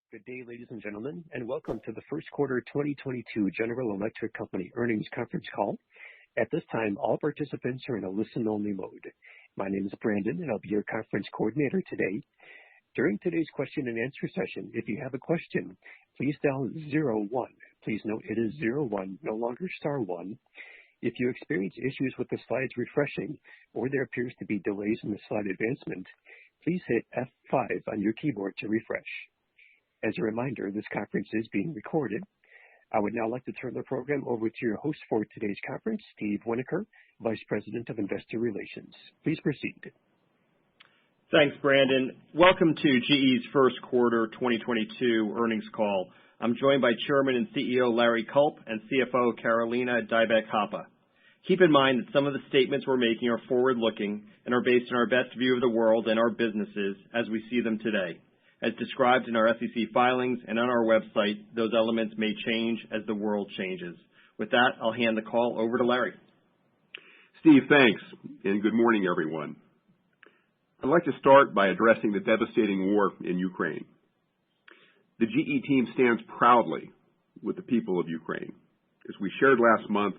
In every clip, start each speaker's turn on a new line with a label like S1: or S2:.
S1: Good day, ladies and gentlemen, and welcome to the first quarter 2022 General Electric Company earnings conference call. At this time, all participants are in a listen-only mode. My name is Brandon, and I'll be your conference coordinator today. During today's question and answer session, if you have a question, please dial 01. Please note it is 01, no longer *1. If you experience issues with the slides refreshing, or there appears to be delays in the slide advancement, please hit F5 on your keyboard to refresh. As a reminder, this conference is being recorded. I would now like to turn the program over to your host for today's conference, Steve Winokur, Vice President of Investor Relations. Please proceed.
S2: Thanks, Brandon. Welcome to GE's first quarter 2022 earnings call. I'm joined by Chairman and CEO Larry Culp and CFO Carolina Dybeck-Hoppa. Keep in mind that some of the statements we're making are forward-looking and are based on our best view of the world and our businesses as we see them today. As described in our SEC filings and on our website, those elements may change as the world changes. With that, I'll hand the call over to Larry.
S3: Steve, thanks, and good morning, everyone. I'd like to start by addressing the devastating war in Ukraine. The GE team stands proudly with the people of Ukraine. As we shared last month,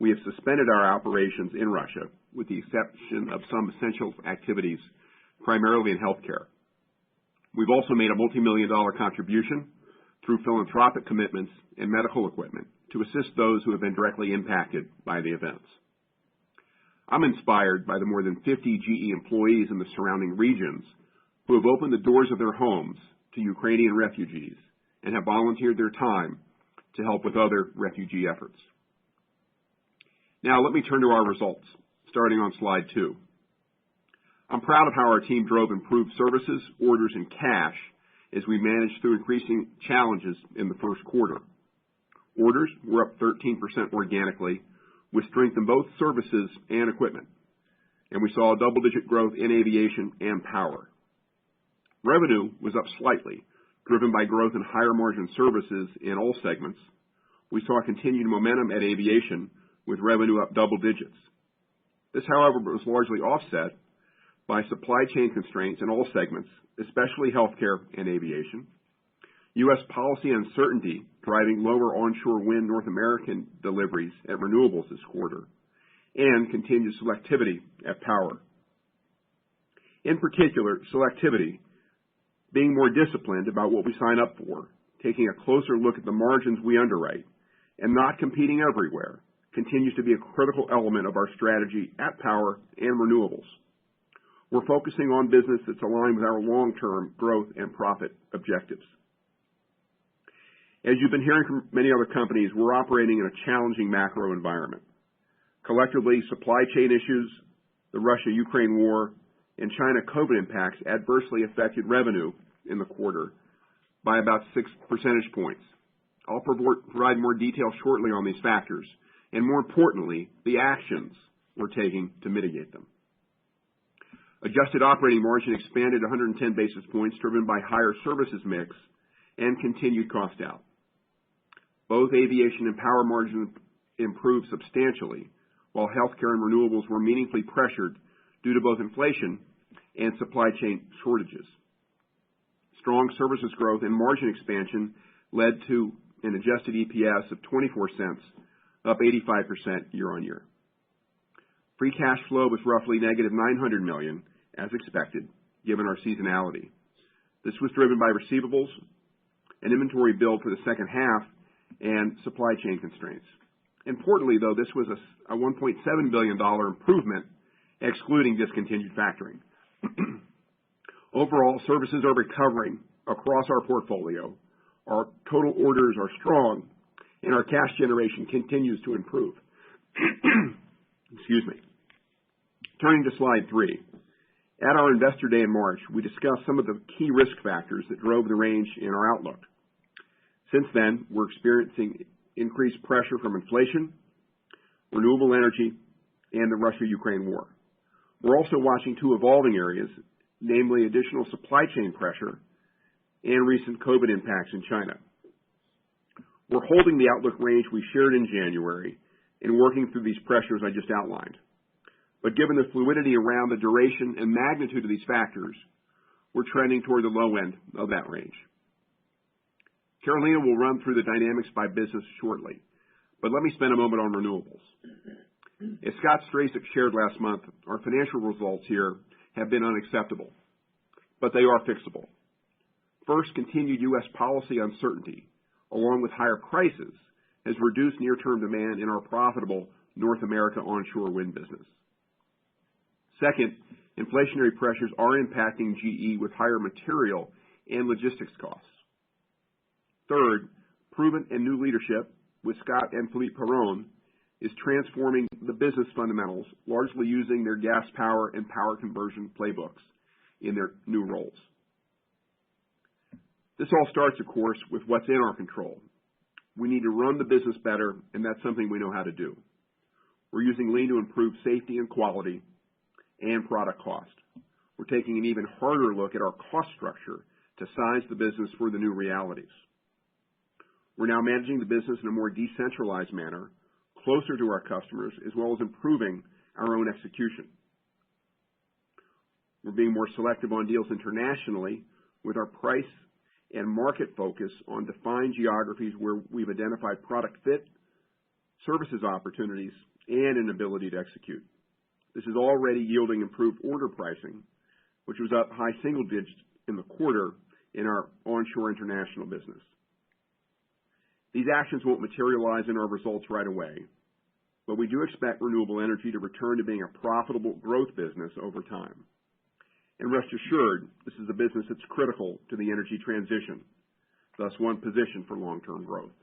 S3: we have suspended our operations in Russia, with the exception of some essential activities, primarily in healthcare. We've also made a multi-million-dollar contribution through philanthropic commitments and medical equipment to assist those who have been directly impacted by the events. I'm inspired by the more than 50 GE employees in the surrounding regions who have opened the doors of their homes to Ukrainian refugees and have volunteered their time to help with other refugee efforts. Now let me turn to our results, starting on slide 2. I'm proud of how our team drove improved services, orders, and cash as we managed through increasing challenges in the first quarter. Orders were up 13% organically, with strength in both services and equipment, and we saw a double-digit growth in aviation and power. Revenue was up slightly, driven by growth in higher-margin services in all segments. We saw continued momentum at aviation, with revenue up double digits. This, however, was largely offset by supply chain constraints in all segments, especially healthcare and aviation, U.S. policy uncertainty driving lower onshore wind North American deliveries at Renewables this quarter, and continued selectivity at power. In particular, selectivity, being more disciplined about what we sign up for, taking a closer look at the margins we underwrite, and not competing everywhere, continues to be a critical element of our strategy at power and Renewables. We're focusing on business that's aligned with our long-term growth and profit objectives. As you've been hearing from many other companies, we're operating in a challenging macro environment. Collectively, supply chain issues, the Russia-Ukraine war, and China COVID impacts adversely affected revenue in the quarter by about 6 percentage points. I'll provide more detail shortly on these factors, and more importantly, the actions we're taking to mitigate them. Adjusted operating margin expanded 110 basis points, driven by higher services mix and continued cost out. Both aviation and power margins improved substantially, while healthcare and Renewables were meaningfully pressured due to both inflation and supply chain shortages. Strong services growth and margin expansion led to an adjusted EPS of 24 cents, up 85% year on year. Free cash flow was roughly negative $900 million, as expected, given our seasonality. This was driven by receivables, an inventory build for the second half, and supply chain constraints. Importantly, though, this was a $1.7 billion improvement, excluding discontinued factoring. Overall, services are recovering across our portfolio. Our total orders are strong, and our cash generation continues to improve. Excuse me. Turning to slide 3. At our Investor Day in March, we discussed some of the key risk factors that drove the range in our outlook. Since then, we're experiencing increased pressure from inflation, renewable energy, and the Russia-Ukraine war. We're also watching 2 evolving areas, namely additional supply chain pressure and recent COVID impacts in China. We're holding the outlook range we shared in January and working through these pressures I just outlined. But given the fluidity around the duration and magnitude of these factors, we're trending toward the low end of that range. Carolina will run through the dynamics by business shortly, but let me spend a moment on renewables. As Scott Stracek shared last month, our financial results here have been unacceptable, but they are fixable. First, continued U.S. policy uncertainty, along with higher prices, has reduced near-term demand in our profitable North America onshore wind business. Second, inflationary pressures are impacting GE with higher material and logistics costs. Third, proven and new leadership with Scott and Philippe Perron is transforming the business fundamentals, largely using their gas power and power conversion playbooks in their new roles. This all starts, of course, with what's in our control. We need to run the business better, and that's something we know how to do. We're using Lean to improve safety and quality and product cost. We're taking an even harder look at our cost structure to size the business for the new realities. We're now managing the business in a more decentralized manner, closer to our customers, as well as improving our own execution. We're being more selective on deals internationally with our price and market focus on defined geographies where we've identified product fit, services opportunities, and an ability to execute. This is already yielding improved order pricing, which was up high single digits in the quarter in our onshore international business. These actions won't materialize in our results right away, but we do expect renewable energy to return to being a profitable growth business over time. And rest assured, this is a business that's critical to the energy transition, thus one positioned for long-term growth.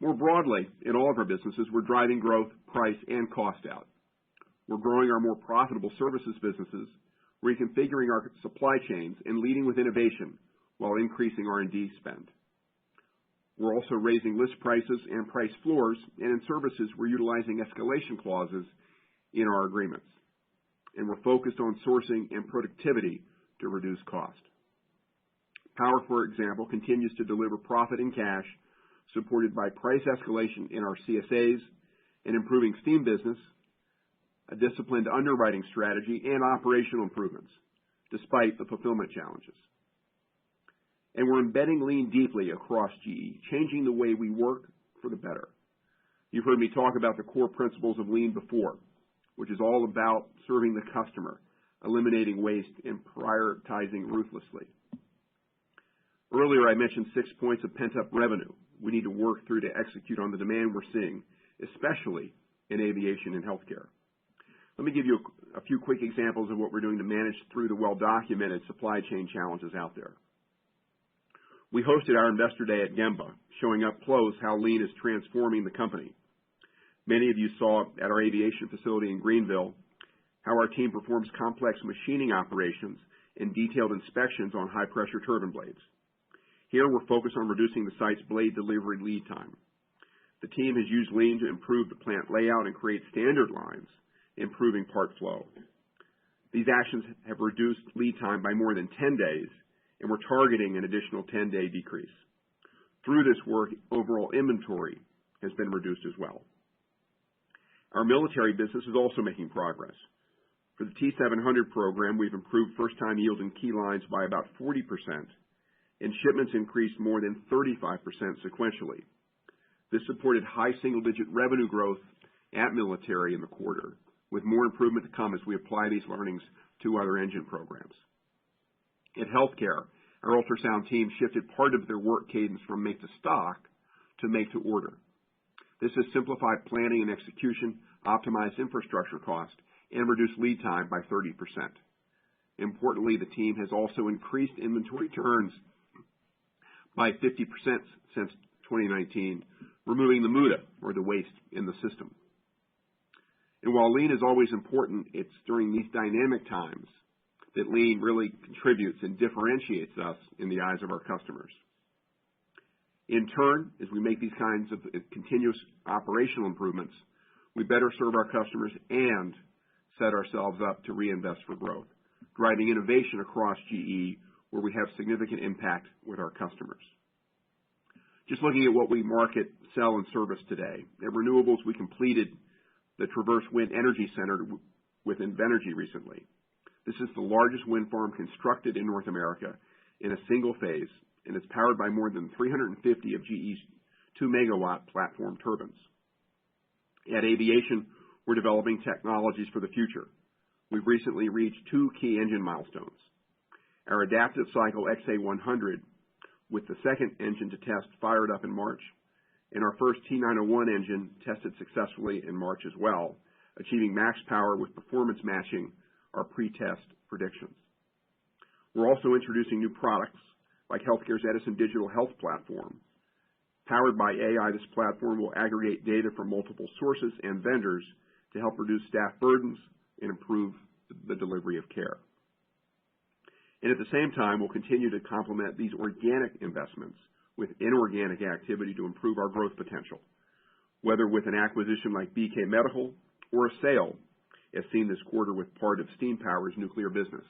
S3: More broadly, in all of our businesses, we're driving growth, price, and cost out. We're growing our more profitable services businesses, reconfiguring our supply chains, and leading with innovation while increasing R&D spend. We're also raising list prices and price floors, and in services, we're utilizing escalation clauses in our agreements. And we're focused on sourcing and productivity to reduce cost. Power, for example, continues to deliver profit and cash, supported by price escalation in our CSAs, an improving steam business, a disciplined underwriting strategy, and operational improvements, despite the fulfillment challenges. And we're embedding Lean deeply across GE, changing the way we work for the better. You've heard me talk about the core principles of Lean before, which is all about serving the customer, eliminating waste, and prioritizing ruthlessly. Earlier, I mentioned 6 points of pent-up revenue we need to work through to execute on the demand we're seeing, especially in aviation and healthcare. Let me give you a few quick examples of what we're doing to manage through the well-documented supply chain challenges out there. We hosted our Investor Day at Gemba, showing up close how Lean is transforming the company. Many of you saw at our aviation facility in Greenville how our team performs complex machining operations and detailed inspections on high-pressure turbine blades. Here, we're focused on reducing the site's blade delivery lead time. The team has used Lean to improve the plant layout and create standard lines, improving part flow. These actions have reduced lead time by more than 10 days, and we're targeting an additional 10-day decrease. Through this work, overall inventory has been reduced as well. Our military business is also making progress. For the T-700 program, we've improved first-time yield in key lines by about 40%, and shipments increased more than 35% sequentially. This supported high single-digit revenue growth at military in the quarter, with more improvement to come as we apply these learnings to other engine programs. At healthcare, our ultrasound team shifted part of their work cadence from make to stock to make to order. This has simplified planning and execution, optimized infrastructure cost, and reduced lead time by 30%. Importantly, the team has also increased inventory turns by 50% since 2019, removing the muda, or the waste, in the system. And while Lean is always important, it's during these dynamic times that Lean really contributes and differentiates us in the eyes of our customers. In turn, as we make these kinds of continuous operational improvements, we better serve our customers and set ourselves up to reinvest for growth, driving innovation across GE where we have significant impact with our customers. Just looking at what we market, sell, and service today, at Renewables, we completed the Traverse Wind Energy Center with Invenergy recently. This is the largest wind farm constructed in North America in a single phase and it's powered by more than 350 of GE's 2-megawatt platform turbines. At Aviation, we're developing technologies for the future. We've recently reached 2 key engine milestones. Our adaptive cycle XA100, with the second engine to test, fired up in March, and our first T901 engine tested successfully in March as well, achieving max power with performance matching our pre-test predictions. We're also introducing new products like healthcare's Edison Digital Health Platform. Powered by AI, this platform will aggregate data from multiple sources and vendors to help reduce staff burdens and improve the delivery of care. And at the same time, we'll continue to complement these organic investments with inorganic activity to improve our growth potential, whether with an acquisition like BK Medical or a sale, as seen this quarter with part of Steam Power's nuclear business.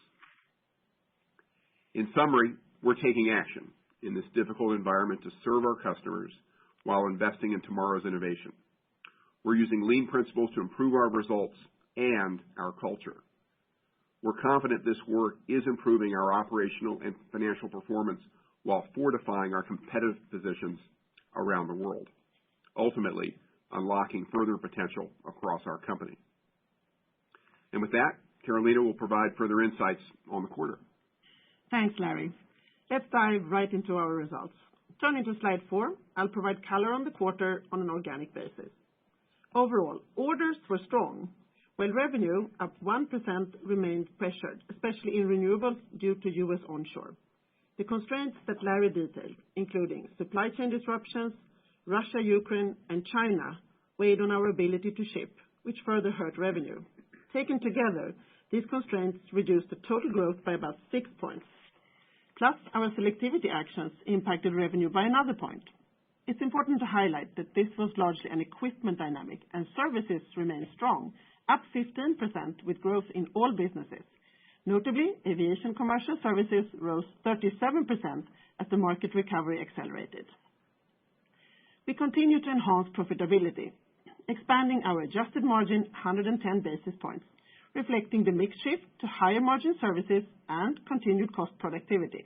S3: In summary, we're taking action in this difficult environment to serve our customers while investing in tomorrow's innovation. We're using lean principles to improve our results and our culture. We're confident this work is improving our operational and financial performance while fortifying our competitive positions around the world, ultimately unlocking further potential across our company. And with that, Carolina will provide further insights on the quarter.
S4: Thanks, Larry. Let's dive right into our results. Turning to slide 4, I'll provide color on the quarter on an organic basis. Overall, orders were strong, while revenue, up 1%, remained pressured, especially in renewables due to U.S. onshore. The constraints that Larry detailed, including supply chain disruptions, Russia, Ukraine, and China, weighed on our ability to ship, which further hurt revenue. Taken together, these constraints reduced the total growth by about 6 points. Plus, our selectivity actions impacted revenue by another point. It's important to highlight that this was largely an equipment dynamic, and services remained strong, up 15% with growth in all businesses. Notably, aviation commercial services rose 37% as the market recovery accelerated. We continue to enhance profitability, expanding our adjusted margin 110 basis points, reflecting the mix shift to higher margin services and continued cost productivity.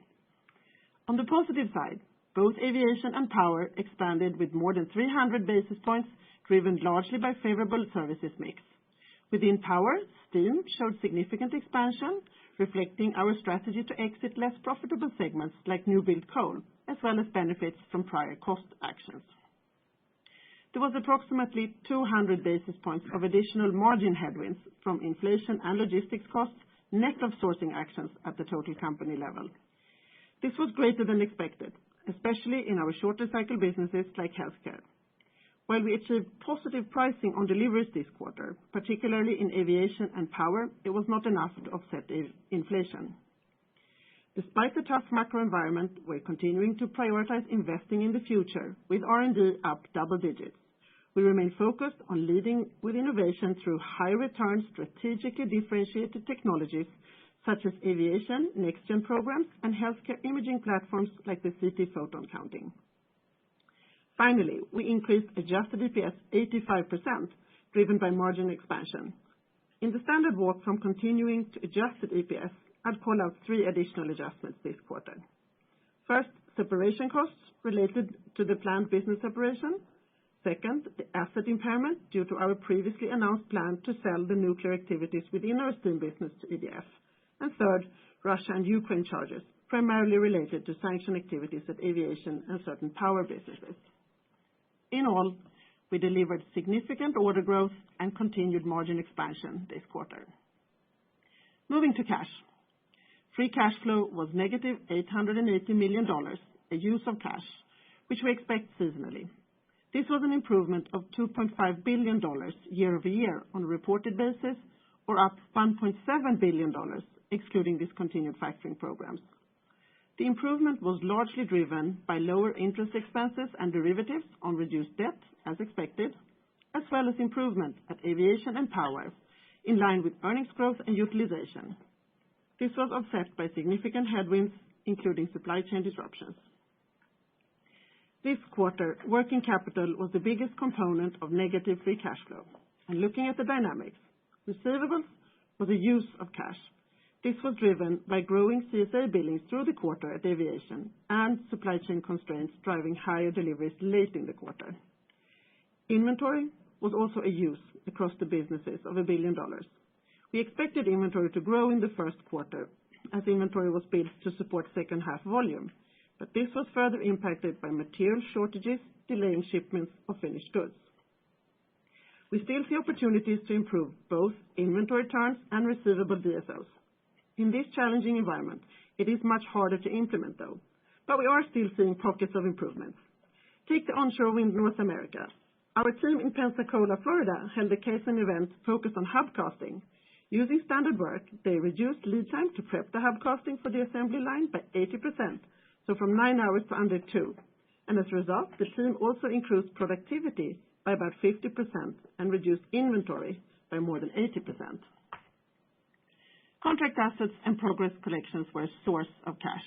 S4: On the positive side, both aviation and power expanded with more than 300 basis points, driven largely by favorable services mix. Within power, steam showed significant expansion, reflecting our strategy to exit less profitable segments like new build coal, as well as benefits from prior cost actions. There was approximately 200 basis points of additional margin headwinds from inflation and logistics costs, net of sourcing actions at the total company level. This was greater than expected, especially in our shorter cycle businesses like healthcare. While we achieved positive pricing on deliveries this quarter, particularly in aviation and power, it was not enough to offset inflation. Despite the tough macro environment, we're continuing to prioritize investing in the future, with R&D up double digits. We remain focused on leading with innovation through high-return, strategically differentiated technologies, such as aviation, next-gen programs, and healthcare imaging platforms like the CT photon counting. Finally, we increased adjusted EPS 85%, driven by margin expansion. In the standard walk from continuing to adjusted EPS, I'd call out 3 additional adjustments this quarter. First, separation costs related to the planned business separation. Second, the asset impairment due to our previously announced plan to sell the nuclear activities within our steam business to EDF. And third, Russia and Ukraine charges, primarily related to sanction activities at aviation and certain power businesses. In all, we delivered significant order growth and continued margin expansion this quarter. Moving to cash. Free cash flow was negative $880 million, a use of cash, which we expect seasonally. This was an improvement of $2.5 billion year over year on a reported basis, or up $1.7 billion, excluding discontinued factoring programs. The improvement was largely driven by lower interest expenses and derivatives on reduced debt, as expected, as well as improvement at aviation and power, in line with earnings growth and utilization. This was offset by significant headwinds, including supply chain disruptions. This quarter, working capital was the biggest component of negative free cash flow. And looking at the dynamics, receivables was a use of cash. This was driven by growing CSA billings through the quarter at aviation and supply chain constraints driving higher deliveries late in the quarter. Inventory was also a use across the businesses of $1 billion. We expected inventory to grow in the first quarter as inventory was built to support second half volume, but this was further impacted by material shortages, delaying shipments of finished goods. We still see opportunities to improve both inventory turns and receivable DSOs. In this challenging environment, it is much harder to implement though, but we are still seeing pockets of improvements. Take the onshore wind North America. Our team in Pensacola, Florida held a Kaizen event focused on hub casting. Using standard work, they reduced lead time to prep the hub casting for the assembly line by 80%, so from 9 hours to under 2. And as a result, the team also increased productivity by about 50% and reduced inventory by more than 80%. Contract assets and progress collections were a source of cash.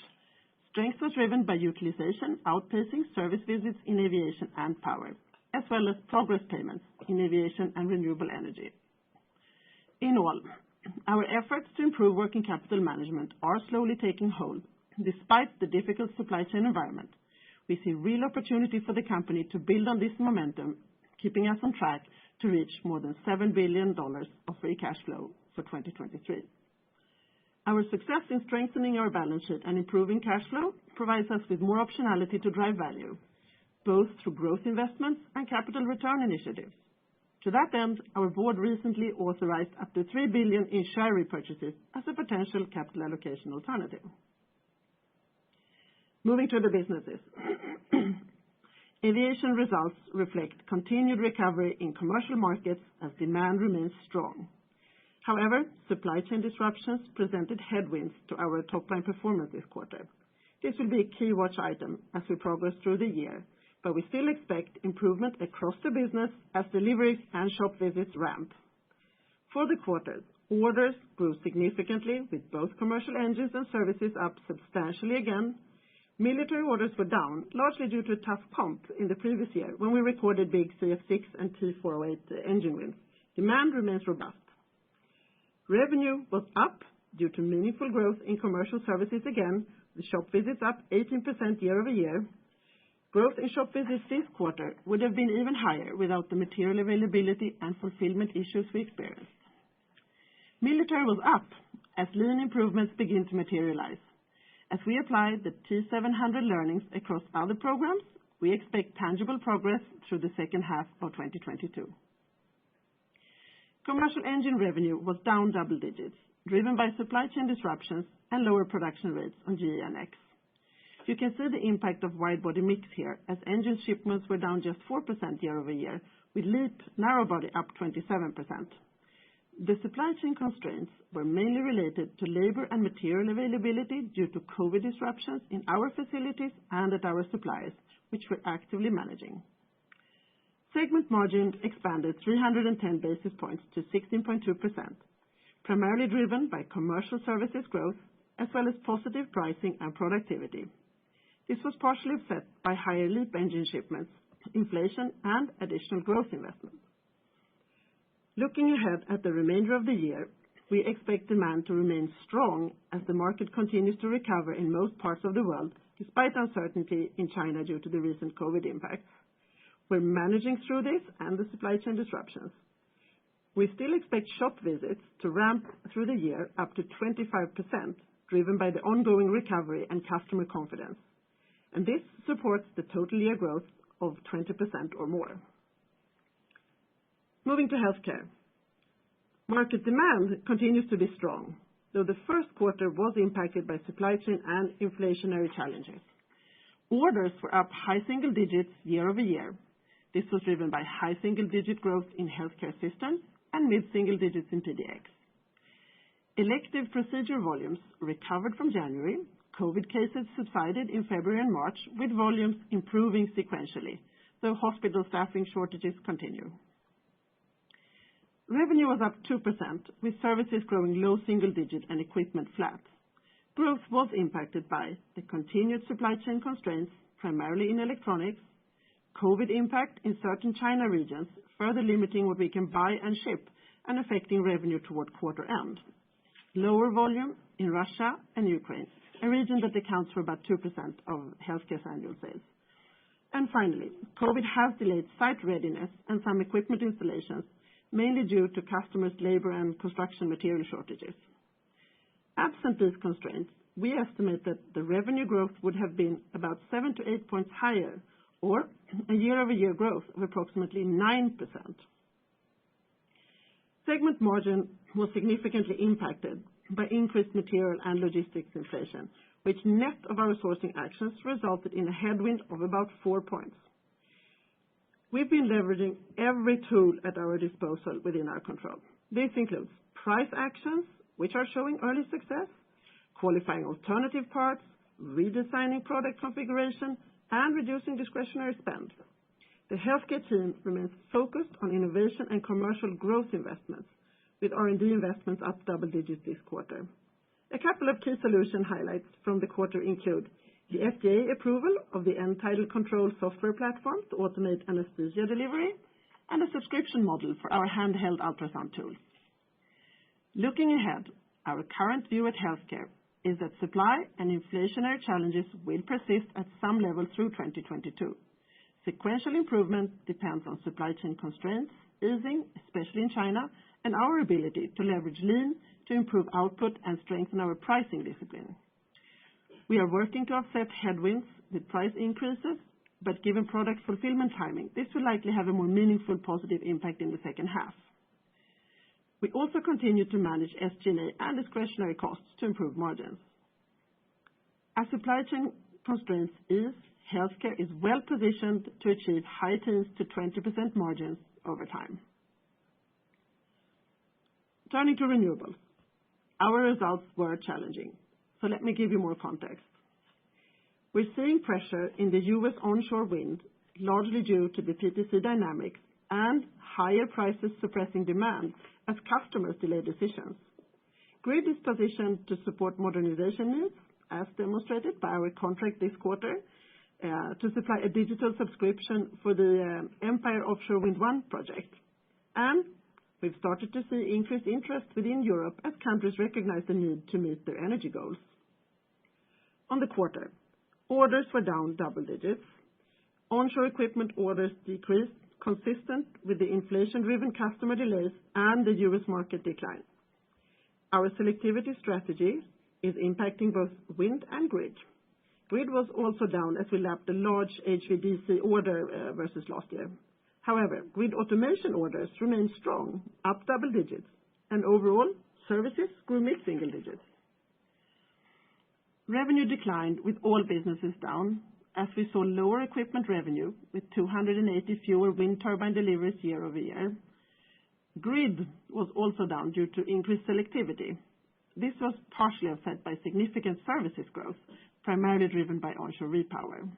S4: Strength was driven by utilization outpacing service visits in aviation and power, as well as progress payments in aviation and renewable energy. In all, our efforts to improve working capital management are slowly taking hold. Despite the difficult supply chain environment, we see real opportunity for the company to build on this momentum, keeping us on track to reach more than $7 billion of free cash flow for 2023. Our success in strengthening our balance sheet and improving cash flow provides us with more optionality to drive value, both through growth investments and capital return initiatives. To that end, our board recently authorized up to $3 billion in share repurchases as a potential capital allocation alternative. Moving to the businesses. Aviation results reflect continued recovery in commercial markets as demand remains strong. However, supply chain disruptions presented headwinds to our top-line performance this quarter. This will be a key watch item as we progress through the year, but we still expect improvement across the business as deliveries and shop visits ramp. For the quarter, orders grew significantly with both commercial engines and services up substantially again. Military orders were down, largely due to a tough comp in the previous year when we recorded big CF6 and T408 engine wins. Demand remains robust. Revenue was up due to meaningful growth in commercial services again, with shop visits up 18% year-over-year. Growth in shop visits this quarter would have been even higher without the material availability and fulfillment issues we experienced. Military was up as lean improvements begin to materialize. As we apply the T700 learnings across other programs, we expect tangible progress through the second half of 2022. Commercial engine revenue was down double digits, driven by supply chain disruptions and lower production rates on GE and X. You can see the impact of wide-body mix here, as engine shipments were down just 4% year-over-year, with LEAP narrow-body up 27%. The supply chain constraints were mainly related to labor and material availability due to COVID disruptions in our facilities and at our suppliers, which we're actively managing. Segment margin expanded 310 basis points to 16.2%, primarily driven by commercial services growth as well as positive pricing and productivity. This was partially offset by higher LEAP engine shipments, inflation, and additional growth investments. Looking ahead at the remainder of the year, we expect demand to remain strong as the market continues to recover in most parts of the world, despite uncertainty in China due to the recent COVID impacts. We're managing through this and the supply chain disruptions. We still expect shop visits to ramp through the year up to 25%, driven by the ongoing recovery and customer confidence. And this supports the total year growth of 20% or more. Moving to healthcare. Market demand continues to be strong, though the first quarter was impacted by supply chain and inflationary challenges. Orders were up high single digits year-over-year. This was driven by high single-digit growth in healthcare systems and mid-single digits in PDX. Elective procedure volumes recovered from January. COVID cases subsided in February and March, with volumes improving sequentially, though hospital staffing shortages continue. Revenue was up 2%, with services growing low single digit and equipment flat. Growth was impacted by the continued supply chain constraints, primarily in electronics, COVID impact in certain China regions, further limiting what we can buy and ship and affecting revenue toward quarter end. lower volume in Russia and Ukraine, a region that accounts for about 2% of healthcare's annual sales. And finally, COVID has delayed site readiness and some equipment installations, mainly due to customers' labor and construction material shortages. Absent these constraints, we estimate that the revenue growth would have been about 7 to 8 points higher, or a year-over-year growth of approximately 9%. Segment margin was significantly impacted by increased material and logistics inflation, which net of our sourcing actions resulted in a headwind of about 4 points. We've been leveraging every tool at our disposal within our control. This includes price actions, which are showing early success, qualifying alternative parts, redesigning product configuration, and reducing discretionary spend. The healthcare team remains focused on innovation and commercial growth investments, with R&D investments up double digits this quarter. A couple of key solution highlights from the quarter include the FDA approval of the Untitled Control software platform to automate anesthesia delivery, and a subscription model for our handheld ultrasound tools. Looking ahead, our current view at healthcare is that supply and inflationary challenges will persist at some level through 2022. Sequential improvement depends on supply chain constraints, easing, especially in China, and our ability to leverage lean to improve output and strengthen our pricing discipline. We are working to offset headwinds with price increases, but given product fulfillment timing, this will likely have a more meaningful positive impact in the second half. We also continue to manage SG&A and discretionary costs to improve margins. As supply chain constraints ease, healthcare is well positioned to achieve high teens to 20% margins over time. Turning to renewables. Our results were challenging, so let me give you more context. We're seeing pressure in the U.S. onshore wind, largely due to the PTC dynamics and higher prices suppressing demand as customers delay decisions. Grid is positioned to support modernization needs, as demonstrated by our contract this quarter, to supply a digital subscription for the Empire Offshore Wind 1 project. And we've started to see increased interest within Europe as countries recognize the need to meet their energy goals. On the quarter, orders were down double digits. Onshore equipment orders decreased, consistent with the inflation-driven customer delays and the U.S. market decline. Our selectivity strategy is impacting both wind and grid. Grid was also down as we lapped a large HVDC order versus last year. However, grid automation orders remain strong, up double digits, and overall, services grew mid-single digits. Revenue declined with all businesses down, as we saw lower equipment revenue with 280 fewer wind turbine deliveries year over year. Grid was also down due to increased selectivity. This was partially offset by significant services growth, primarily driven by onshore repower.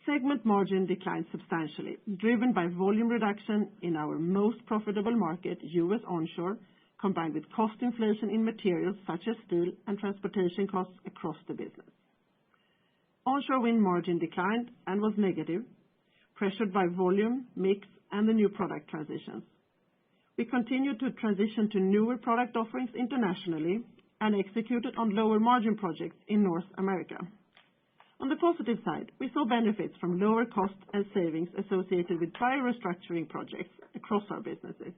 S4: Segment margin declined substantially, driven by volume reduction in our most profitable market, U.S. onshore, combined with cost inflation in materials such as steel and transportation costs across the business. Onshore wind margin declined and was negative, pressured by volume, mix, and the new product transitions. We continued to transition to newer product offerings internationally and executed on lower margin projects in North America. On the positive side, we saw benefits from lower costs and savings associated with prior restructuring projects across our businesses.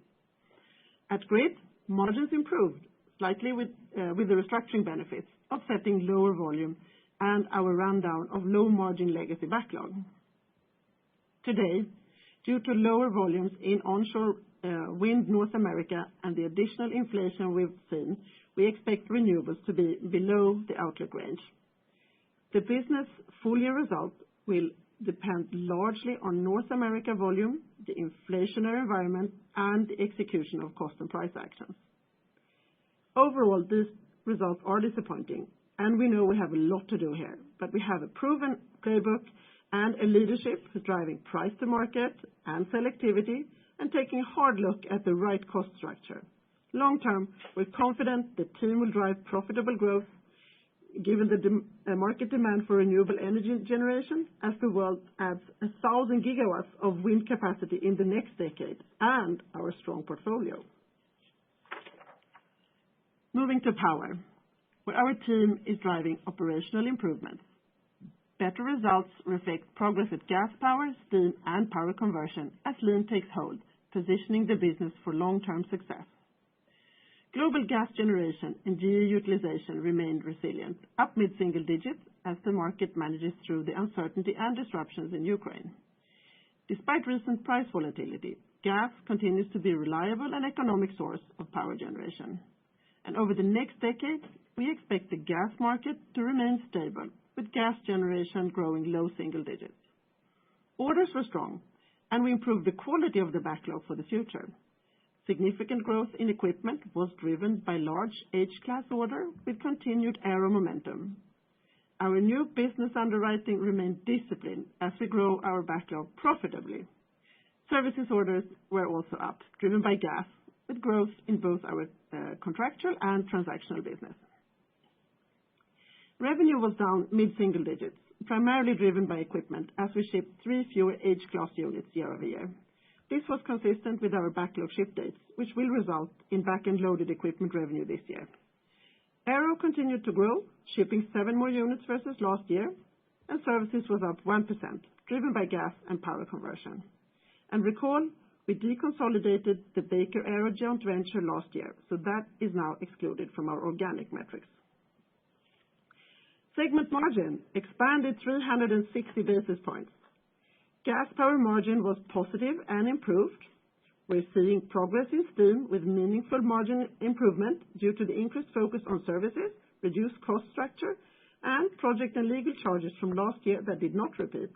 S4: At Grid, margins improved slightly with the restructuring benefits, offsetting lower volume and our rundown of low-margin legacy backlog. Today, due to lower volumes in onshore wind North America and the additional inflation we've seen, we expect renewables to be below the outlook range. The business full-year result will depend largely on North America volume, the inflationary environment, and the execution of cost and price actions. Overall, these results are disappointing, and we know we have a lot to do here, but we have a proven playbook and a leadership driving price to market and selectivity and taking a hard look at the right cost structure. Long term, we're confident the team will drive profitable growth given the market demand for renewable energy generation as the world adds 1,000 gigawatts of wind capacity in the next decade and our strong portfolio. Moving to power, where our team is driving operational improvements. Better results reflect progress at gas power, steam, and power conversion as Lean takes hold, positioning the business for long-term success. Global gas generation and GE utilization remained resilient, up mid-single digits as the market manages through the uncertainty and disruptions in Ukraine. Despite recent price volatility, gas continues to be a reliable and economic source of power generation. And over the next decade, we expect the gas market to remain stable, with gas generation growing low single digits. Orders were strong, and we improved the quality of the backlog for the future. Significant growth in equipment was driven by large H-class order with continued aero momentum. Our new business underwriting remained disciplined as we grow our backlog profitably. Services orders were also up, driven by gas, with growth in both our contractual and transactional business. Revenue was down mid-single digits, primarily driven by equipment as we shipped 3 fewer H-class units year-over-year. This was consistent with our backlog ship dates, which will result in back-end loaded equipment revenue this year. Aero continued to grow, shipping 7 more units versus last year, and services was up 1%, driven by gas and power conversion. And recall, we deconsolidated the Baker Aero joint venture last year, so that is now excluded from our organic metrics. Segment margin expanded 360 basis points. Gas power margin was positive and improved. We're seeing progress in steam with meaningful margin improvement due to the increased focus on services, reduced cost structure, and project and legal charges from last year that did not repeat.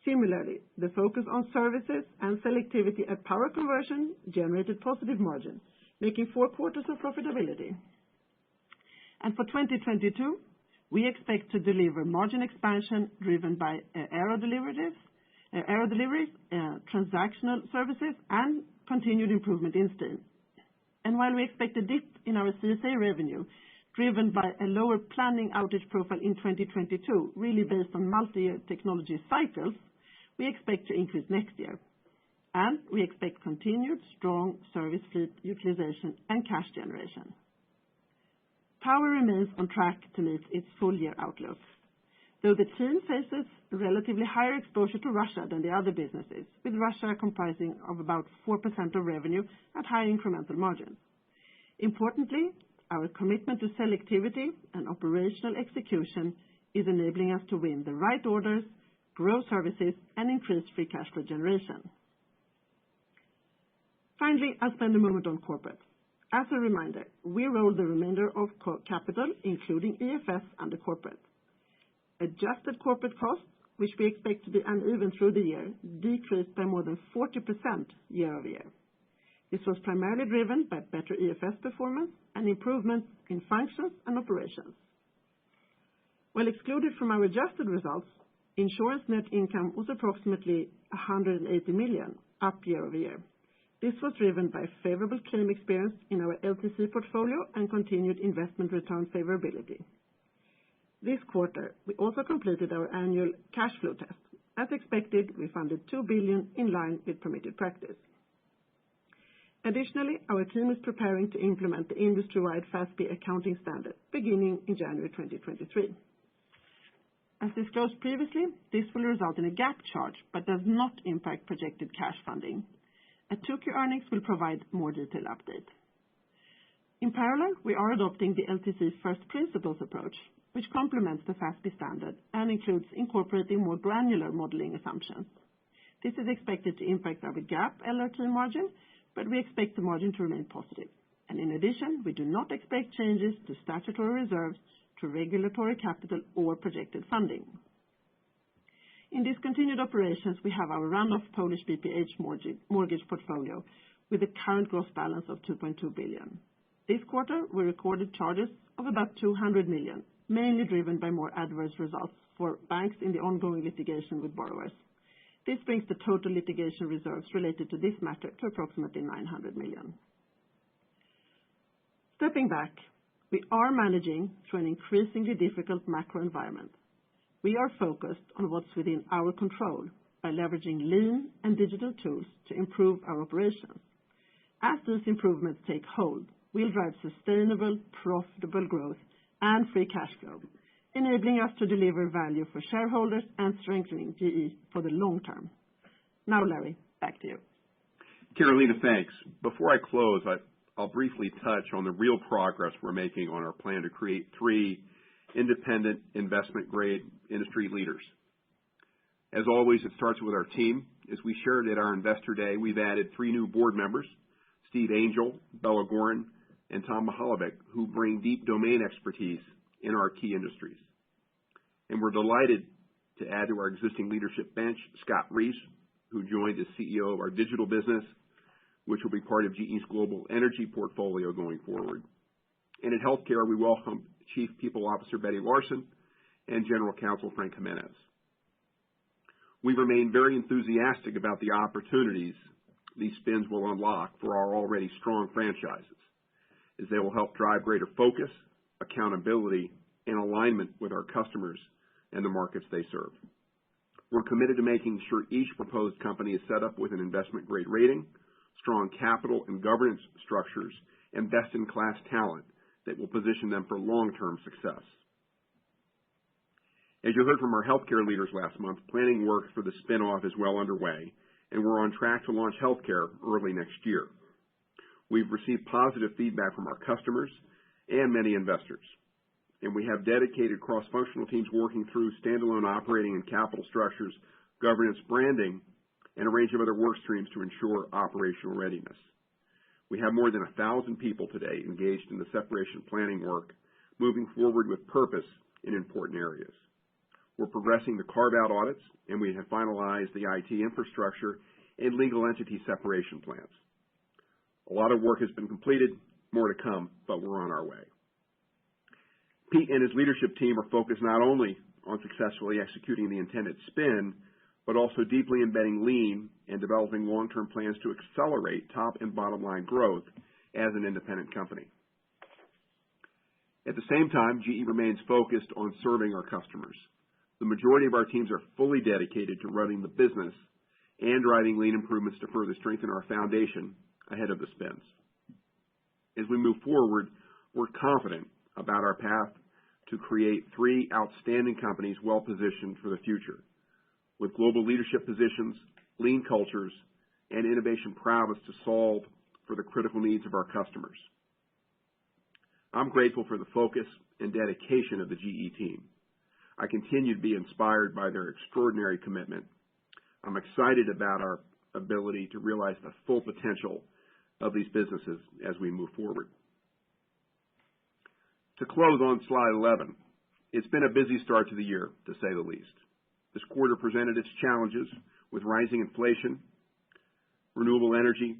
S4: Similarly, the focus on services and selectivity at power conversion generated positive margin, making 4 quarters of profitability. And for 2022, we expect to deliver margin expansion driven by aero deliveries, transactional services, and continued improvement in steam. And while we expect a dip in our CSA revenue, driven by a lower planning outage profile in 2022, really based on multi-year technology cycles, we expect to increase next year. And we expect continued strong service fleet utilization and cash generation. Power remains on track to meet its full-year outlook, though the team faces relatively higher exposure to Russia than the other businesses, with Russia comprising of about 4% of revenue at high incremental margins. Importantly, our commitment to selectivity and operational execution is enabling us to win the right orders, grow services, and increase free cash flow generation. Finally, I'll spend a moment on corporate. As a reminder, we roll the remainder of capital, including EFS, under corporate. Adjusted corporate costs, which we expect to be uneven through the year, decreased by more than 40% year-over-year. This was primarily driven by better EFS performance and improvements in functions and operations. While excluded from our adjusted results, insurance net income was approximately 180 million, up year-over-year. This was driven by favorable claim experience in our LTC portfolio and continued investment return favorability. This quarter, we also completed our annual cash flow test. As expected, we funded 2 billion in line with permitted practice. Additionally, our team is preparing to implement the industry-wide FASB accounting standard beginning in January 2023. As disclosed previously, this will result in a GAAP charge, but does not impact projected cash funding. At 2Q earnings, we'll provide more detailed update. In parallel, we are adopting the LTC first principles approach, which complements the FASB standard and includes incorporating more granular modeling assumptions. This is expected to impact our GAAP LRT margin, but we expect the margin to remain positive. And in addition, we do not expect changes to statutory reserves, to regulatory capital, or projected funding. In discontinued operations, we have our run-off Polish BPH mortgage portfolio with a current gross balance of 2.2 billion. This quarter, we recorded charges of about 200 million, mainly driven by more adverse results for banks in the ongoing litigation with borrowers. This brings the total litigation reserves related to this matter to approximately 900 million. Stepping back, we are managing through an increasingly difficult macro environment. We are focused on what's within our control by leveraging lean and digital tools to improve our operations. As these improvements take hold, will drive sustainable, profitable growth and free cash flow, enabling us to deliver value for shareholders and strengthening GE for the long term. Now, Larry, back to you.
S3: Carolina, thanks. Before I close, I'll briefly touch on the real progress we're making on our plan to create 3 independent investment-grade industry leaders. As always, it starts with our team. As we shared at our Investor Day, we've added 3 new board members, Steve Angel, Bella Gorin, and Tom Mahalovic, who bring deep domain expertise in our key industries. And we're delighted to add to our existing leadership bench Scott Reese, who joined as CEO of our digital business, which will be part of GE's global energy portfolio going forward. And in healthcare, we welcome Chief People Officer Betty Larson and General Counsel Frank Jimenez. We remain very enthusiastic about the opportunities these spins will unlock for our already strong franchises, as they will help drive greater focus, accountability, and alignment with our customers and the markets they serve. We're committed to making sure each proposed company is set up with an investment-grade rating, strong capital and governance structures, and best-in-class talent that will position them for long-term success. As you heard from our healthcare leaders last month, planning work for the spin-off is well underway, and we're on track to launch healthcare early next year. We've received positive feedback from our customers and many investors, and we have dedicated cross-functional teams working through standalone operating and capital structures, governance, branding, and a range of other work streams to ensure operational readiness. We have more than 1,000 people today engaged in the separation planning work, moving forward with purpose in important areas. We're progressing the carve-out audits, and we have finalized the IT infrastructure and legal entity separation plans. A lot of work has been completed, more to come, but we're on our way. Pete and his leadership team are focused not only on successfully executing the intended spin, but also deeply embedding lean and developing long-term plans to accelerate top and bottom line growth as an independent company. At the same time, GE remains focused on serving our customers. The majority of our teams are fully dedicated to running the business and driving lean improvements to further strengthen our foundation ahead of the spins. As we move forward, we're confident about our path to create 3 outstanding companies well positioned for the future, with global leadership positions, lean cultures, and innovation prowess to solve for the critical needs of our customers. I'm grateful for the focus and dedication of the GE team. I continue to be inspired by their extraordinary commitment. I'm excited about our ability to realize the full potential of these businesses as we move forward. To close on slide 11, it's been a busy start to the year, to say the least. This quarter presented its challenges with rising inflation, renewable energy,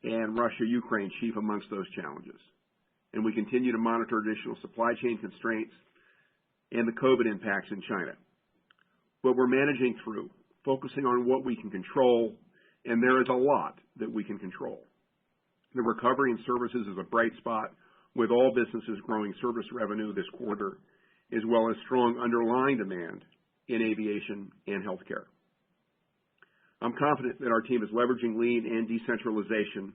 S3: and Russia-Ukraine chief amongst those challenges. And we continue to monitor additional supply chain constraints and the COVID impacts in China. But we're managing through, focusing on what we can control, and there is a lot that we can control. The recovery in services is a bright spot, with all businesses growing service revenue this quarter, as well as strong underlying demand in aviation and healthcare. I'm confident that our team is leveraging lean and decentralization,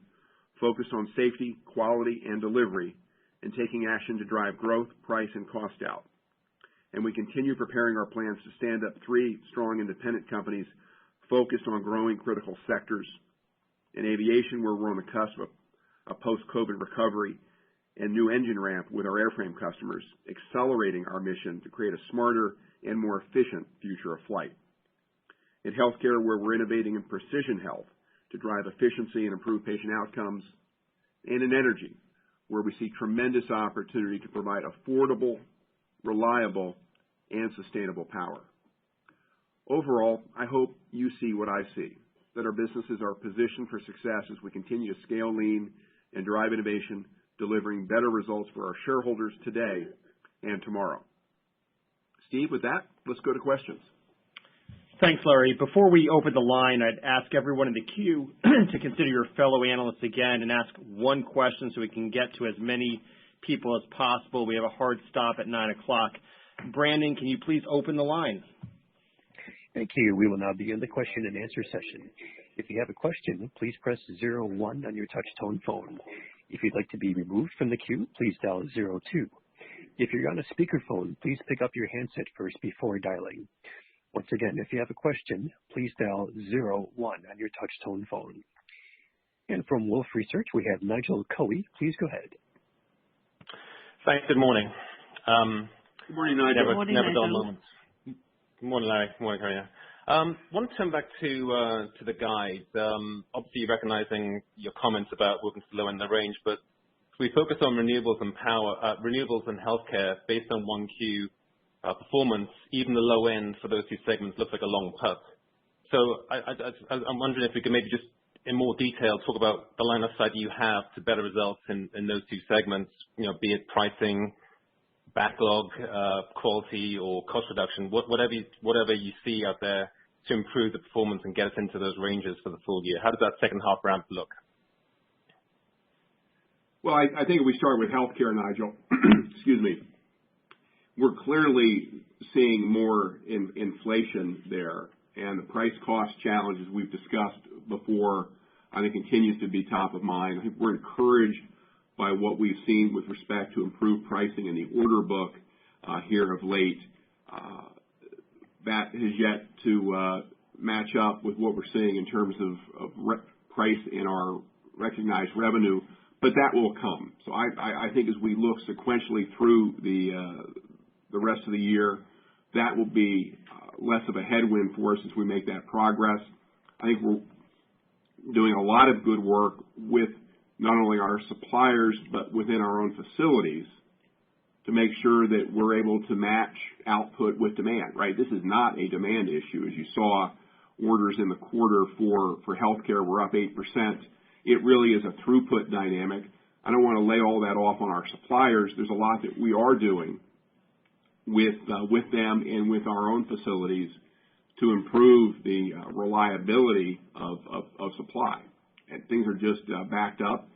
S3: focused on safety, quality, and delivery, and taking action to drive growth, price, and cost out. And we continue preparing our plans to stand up 3 strong independent companies focused on growing critical sectors. In aviation, where we're on the cusp of a post-COVID recovery and new engine ramp with our airframe customers, accelerating our mission to create a smarter and more efficient future of flight. In healthcare, where we're innovating in precision health to drive efficiency and improve patient outcomes. And in energy, where we see tremendous opportunity to provide affordable, reliable, and sustainable power. Overall, I hope you see what I see, that our businesses are positioned for success as we continue to scale lean and drive innovation, delivering better results for our shareholders today and tomorrow. Steve, with that, let's go to questions.
S2: Thanks, Larry. Before we open the line, I'd ask everyone in the queue to consider your fellow analysts again and ask one question so we can get to as many people as possible. We have a hard stop at 9 o'clock. Brandon, can you please open the line?
S1: Thank you. We will now begin the question and answer session. If you have a question, please press 01 on your touch-tone phone. If you'd like to be removed from the queue, please dial 02. If you're on a speakerphone, please pick up your handset first before dialing. Once again, if you have a question, please dial 01 on your touch-tone phone. And from Wolfe Research, we have Nigel Coe. Please go ahead.
S5: Thanks. Good morning.
S3: Good morning, Nigel.
S5: Never dull moments. Good morning, Larry. Good morning, Karina. Want to turn back to the guide. Obviously, recognizing your comments about moving to the low end of the range, but if we focus on renewables and renewables and healthcare based on 1Q performance, even the low end for those two segments looks like a long putt. So I'm wondering if we could maybe just in more detail talk about the line of sight you have to better results in those two segments, be it pricing, backlog, quality, or cost reduction, whatever you see out there to improve the performance and get us into those ranges for the full year. How does that second half ramp look?
S3: Well, I think if we start with healthcare, Nigel, excuse me, we're clearly seeing more inflation there, and the price-cost challenge, as we've discussed before, I think continues to be top of mind. I think we're encouraged by what we've seen with respect to improved pricing in the order book here of late. That has yet to match up with what we're seeing in terms of price in our recognized revenue, but that will come. So I think as we look sequentially through the rest of the year, that will be less of a headwind for us as we make that progress. I think we're doing a lot of good work with not only our suppliers, but within our own facilities to make sure that we're able to match output with demand, right? This is not a demand issue. As you saw, orders in the quarter for healthcare were up 8%. It really is a throughput dynamic. I don't want to lay all that off on our suppliers. There's a lot that we are doing with them and with our own facilities to improve the reliability of supply. And things are just backed up.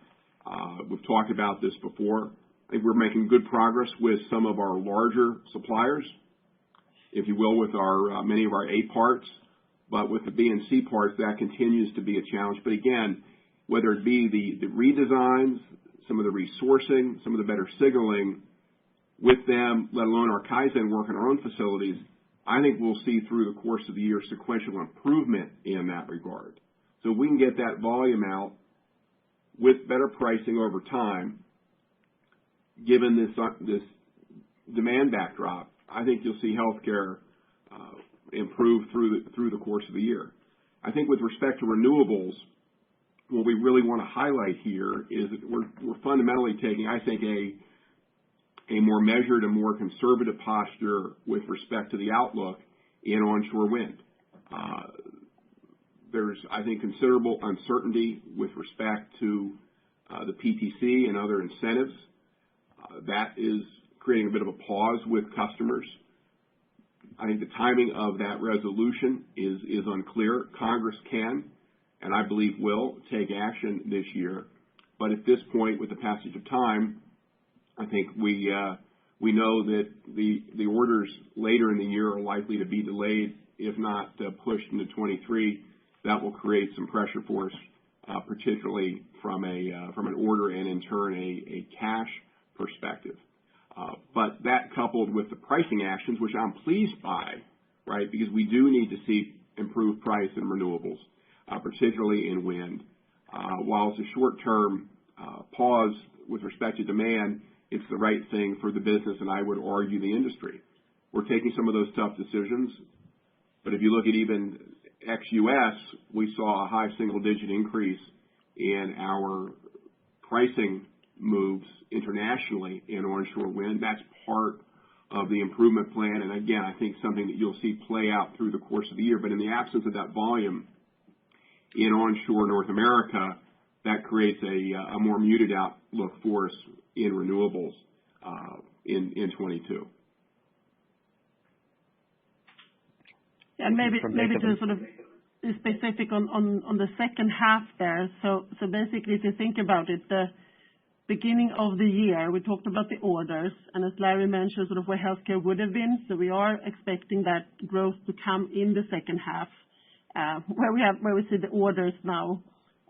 S3: We've talked about this before. I think we're making good progress with some of our larger suppliers, if you will, with our many of our A parts, but with the B and C parts, that continues to be a challenge. But again, whether it be the redesigns, some of the resourcing, some of the better signaling with them, let alone our Kaizen work in our own facilities, I think we'll see through the course of the year sequential improvement in that regard. So if we can get that volume out with better pricing over time, given this demand backdrop, I think you'll see healthcare improve through the course of the year. I think with respect to renewables, what we really want to highlight here is that we're fundamentally taking, I think, a more measured and more conservative posture with respect to the outlook in onshore wind. There's, I think, considerable uncertainty with respect to the PTC and other incentives. That is creating a bit of a pause with customers. I think the timing of that resolution is unclear. Congress can, and I believe will, take action this year. But at this point, with the passage of time, I think we know that the orders later in the year are likely to be delayed, if not pushed into 23. That will create some pressure for us, particularly from an order and in turn a cash perspective. But that coupled with the pricing actions, which I'm pleased by, right, because we do need to see improved price in renewables, particularly in wind. While it's a short-term pause with respect to demand, it's the right thing for the business, and I would argue the industry. We're taking some of those tough decisions, but if you look at even ex-U.S., we saw a high single-digit increase in our pricing moves internationally in onshore wind. That's part of the improvement plan, and again, I think something that you'll see play out through the course of the year. But in the absence of that volume in onshore North America, that creates a more muted outlook for us in renewables in 22.
S4: And maybe to sort of be specific on the second half there. So basically, if you think about it, the beginning of the year, we talked about the orders, and as Larry mentioned, sort of where healthcare would have been. So we are expecting that growth to come in the second half, where we see the orders now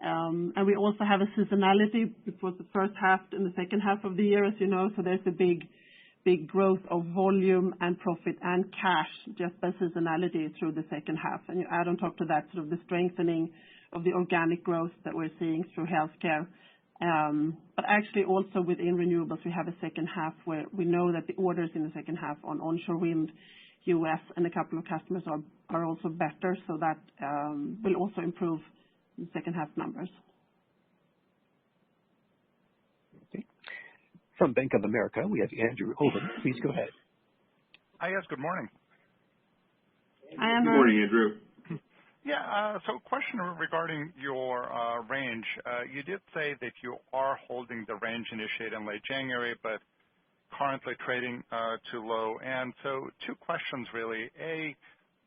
S4: And we also have a seasonality because the first half and the second half of the year, as you know, so there's a big growth of volume and profit and cash just by seasonality through the second half. And you add on top to that sort of the strengthening of the organic growth that we're seeing through healthcare. But actually also within renewables, we have a second half where we know that the orders in the second half on onshore wind, US, and a couple of customers are also better. So that will also improve the second half numbers.
S1: Okay. From Bank of America, we have Andrew Owen. Please go ahead.
S6: Hi, yes, good morning.
S4: Hi, Andrew.
S3: Good morning, Andrew.
S6: Yeah, so question regarding your range. You did say that you are holding the range initiated in late January, but currently trading too low. And so two questions really. A,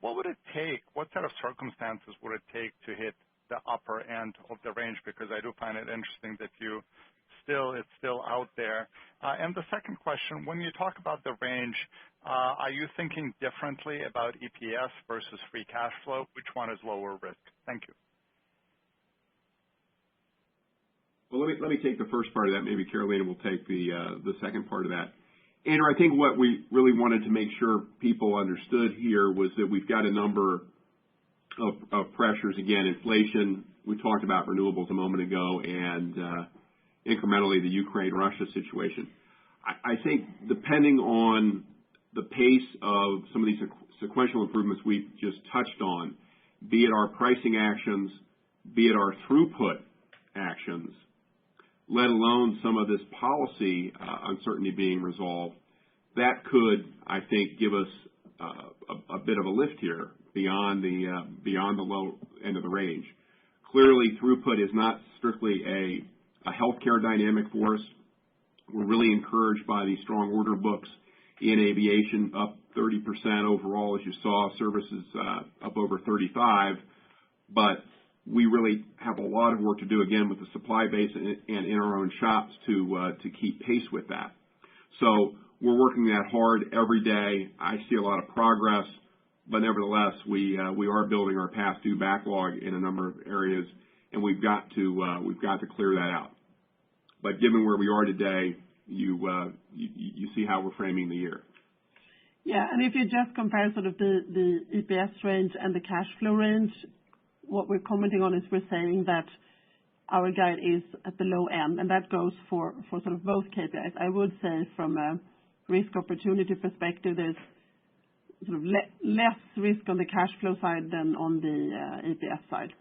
S6: what would it take, what set of circumstances would it take to hit the upper end of the range? Because I do find it interesting that it's still out there. And the second question, when you talk about the range, are you thinking differently about EPS versus free cash flow? Which one is lower risk? Thank you.
S3: Well, let me take the first part of that. Maybe Carolina will take the second part of that. Andrew, I think what we really wanted to make sure people understood here was that we've got a number of pressures. Again, inflation. We talked about renewables a moment ago, and incrementally the Ukraine-Russia situation. I think depending on the pace of some of these sequential improvements we've just touched on, be it our pricing actions, be it our throughput actions, let alone some of this policy uncertainty being resolved, that could, I think, give us a bit of a lift here beyond the low end of the range. Clearly, throughput is not strictly a healthcare dynamic for us. We're really encouraged by these strong order books in aviation, up 30% overall, as you saw, services up over 35%. But we really have a lot of work to do, again, with the supply base and in our own shops to keep pace with that. So we're working that hard every day. I see a lot of progress, but nevertheless, we are building our past due backlog in a number of areas, and we've got to clear that out. But given where we are today, you see how we're framing the year.
S4: Yeah, and if you just compare sort of the EPS range and the cash flow range, what we're commenting on is we're saying that our guide is at the low end, and that goes for sort of both KPIs. I would say from a risk opportunity perspective, there's sort of less risk on the cash flow side than on the EPS side.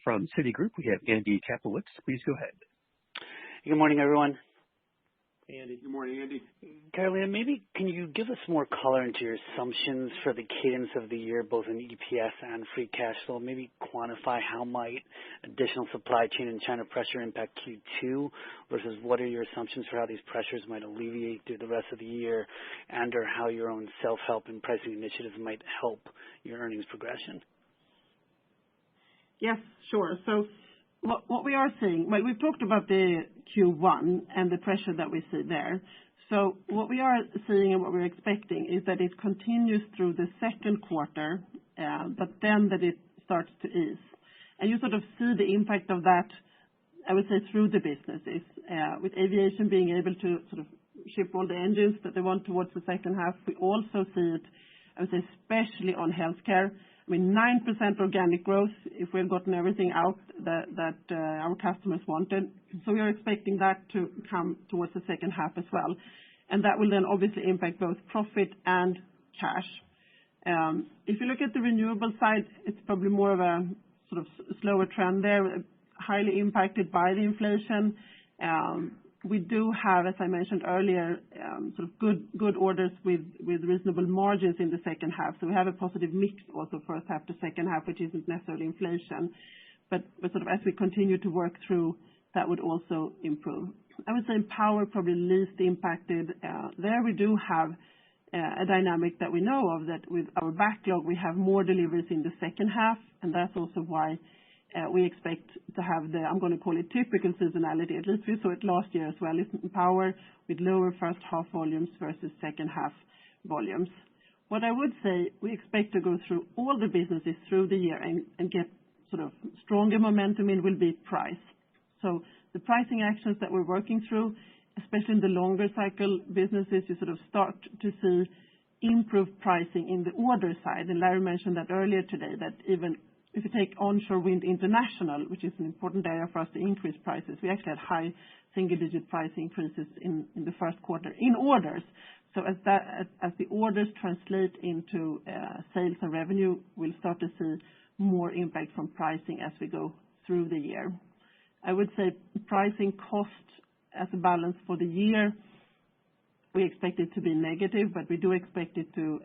S1: From Citigroup, we have Andy Kaplowitz. Please go ahead.
S7: Good morning, everyone.
S3: Hey, Andy. Good morning, Andy.
S7: Carolina, maybe can you give us more color into your assumptions for the cadence of the year, both in EPS and free cash flow? Maybe quantify how might additional supply chain and China pressure impact Q2 versus what are your assumptions for how these pressures might alleviate through the rest of the year, and or how your own self-help and pricing initiatives might help your earnings progression?
S4: Yes, sure. So what we are seeing, well, we've talked about the Q1 and the pressure that we see there. So what we are seeing and what we're expecting is that it continues through the second quarter, but then that it starts to ease. And you sort of see the impact of that, I would say, through the businesses, with aviation being able to sort of ship all the engines that they want towards the second half. We also see it, I would say, especially on healthcare. I mean, 9% organic growth if we've gotten everything out that our customers wanted. So we are expecting that to come towards the second half as well. And that will then obviously impact both profit and cash. If you look at the renewable side, it's probably more of a sort of slower trend there, highly impacted by the inflation. We do have, as I mentioned earlier, sort of good orders with reasonable margins in the second half. So we have a positive mix also first half to second half, which isn't necessarily inflation. But sort of as we continue to work through, that would also improve. I would say in power, probably least impacted. There we do have a dynamic that we know of, that with our backlog, we have more deliveries in the second half. And that's also why we expect to have the, I'm going to call it typical seasonality. At least we saw it last year as well in power, with lower first half volumes versus second half volumes. What I would say, we expect to go through all the businesses through the year and get sort of stronger momentum in will be price. So the pricing actions that we're working through, especially in the longer cycle businesses, you sort of start to see improved pricing in the order side. And Larry mentioned that earlier today, that even if you take onshore wind international, which is an important area for us to increase prices, we actually had high single-digit price increases in the first quarter in orders. So as the orders translate into sales and revenue, we'll start to see more impact from pricing as we go through the year. I would say pricing cost as a balance for the year, we expect it to be negative, but we do expect it to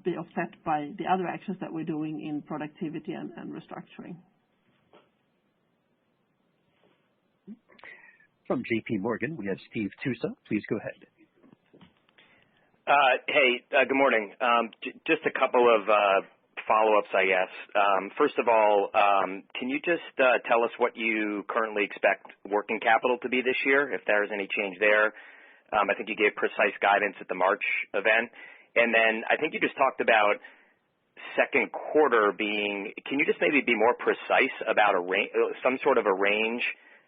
S4: be offset by the other actions that we're doing in productivity and restructuring.
S1: From JP Morgan, we have Steve Tusa. Please go ahead.
S8: Hey, good morning. Just a couple of follow-ups, I guess. First of all, can you just tell us what you currently expect working capital to be this year, if there is any change there? I think you gave precise guidance at the March event. And then I think you just talked about second quarter being, can you just maybe be more precise about some sort of a range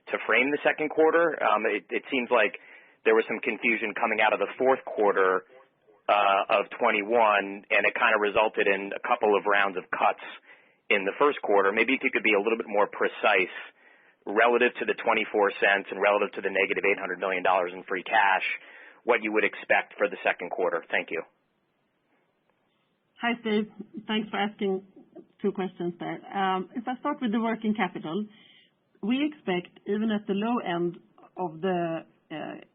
S8: to frame the second quarter? It seems like there was some confusion coming out of the fourth quarter of 21, and it kind of resulted in a couple of rounds of cuts in the first quarter. Maybe if you could be a little bit more precise relative to the 24 cents and relative to the negative $800 million in free cash, what you would expect for the second quarter. Thank you.
S4: Hi, Steve. Thanks for asking two questions there. If I start with the working capital, we expect, even at the low end of the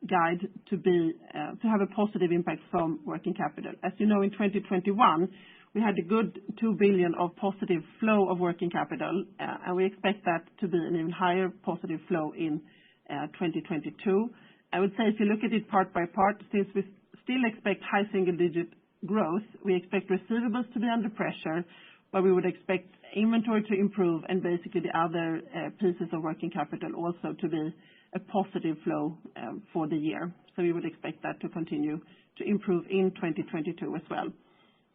S4: guide, to have a positive impact from working capital. As you know, in 2021, we had a good $2 billion of positive flow of working capital, and we expect that to be an even higher positive flow in 2022. I would say if you look at it part by part, since we still expect high single-digit growth, we expect receivables to be under pressure, but we would expect inventory to improve and basically the other pieces of working capital also to be a positive flow for the year. So we would expect that to continue to improve in 2022 as well.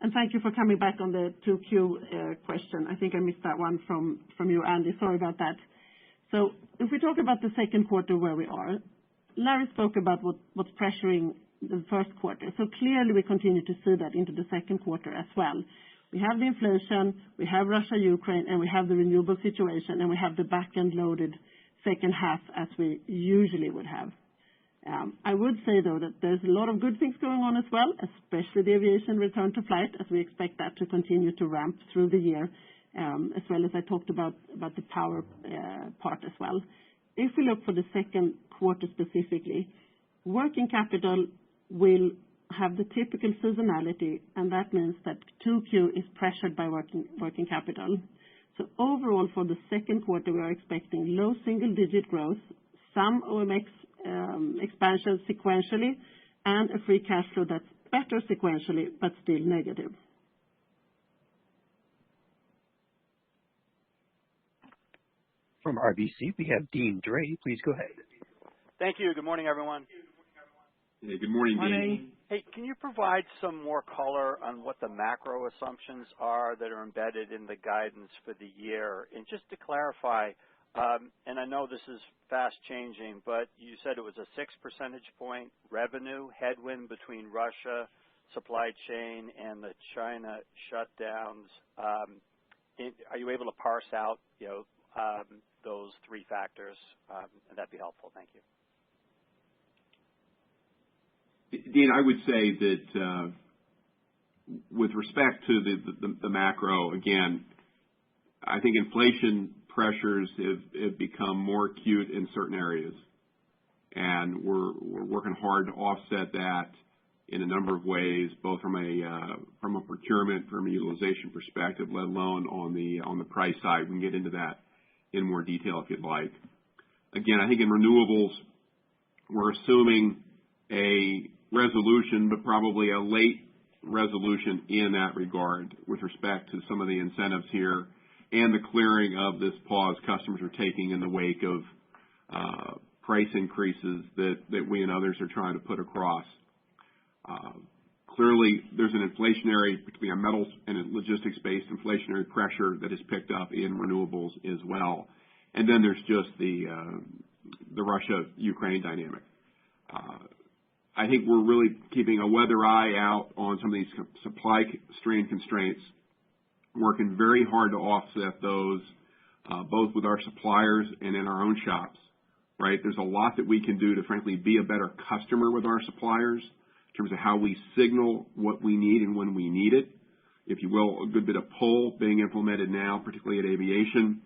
S4: And thank you for coming back on the 2Q question. I think I missed that one from you, Andy. Sorry about that. So if we talk about the second quarter where we are, Larry spoke about what's pressuring the first quarter. So clearly we continue to see that into the second quarter as well. We have the inflation, we have Russia, Ukraine, and we have the renewable situation, and we have the back-end loaded second half as we usually would have. I would say, though, that there's a lot of good things going on as well, especially the aviation return to flight, as we expect that to continue to ramp through the year, as well as I talked about the power part as well. If we look for the second quarter specifically, working capital will have the typical seasonality, and that means that 2Q is pressured by working capital. So overall, for the second quarter, we are expecting low single-digit growth, some OMX expansion sequentially, and a free cash flow that's better sequentially, but still negative.
S1: From RBC, we have Deane Dray. Please go ahead.
S9: Thank you. Good morning, everyone.
S3: Hey, good morning, Dean.
S9: Hey, can you provide some more color on what the macro assumptions are that are embedded in the guidance for the year? And just to clarify, and I know this is fast changing, but you said it was a 6 percentage point revenue headwind between Russia, supply chain, and the China shutdowns. Are you able to parse out, those three factors? And that'd be helpful. Thank you.
S3: Dean, I would say that with respect to the macro, again, I think inflation pressures have become more acute in certain areas, and we're working hard to offset that in a number of ways, both from a procurement, from a utilization perspective, let alone on the price side. We can get into that in more detail if you'd like. Again, I think in renewables, we're assuming a resolution, but probably a late resolution in that regard with respect to some of the incentives here and the clearing of this pause customers are taking in the wake of price increases that we and others are trying to put across. Clearly, there's an inflationary, particularly on metals and a logistics-based inflationary pressure that has picked up in renewables as well. And then there's just the Russia-Ukraine dynamic. I think we're really keeping a weather eye out on some of these supply strain constraints, working very hard to offset those, both with our suppliers and in our own shops, right? There's a lot that we can do to, frankly, be a better customer with our suppliers in terms of how we signal what we need and when we need it. If you will, a good bit of pull being implemented now, particularly at aviation.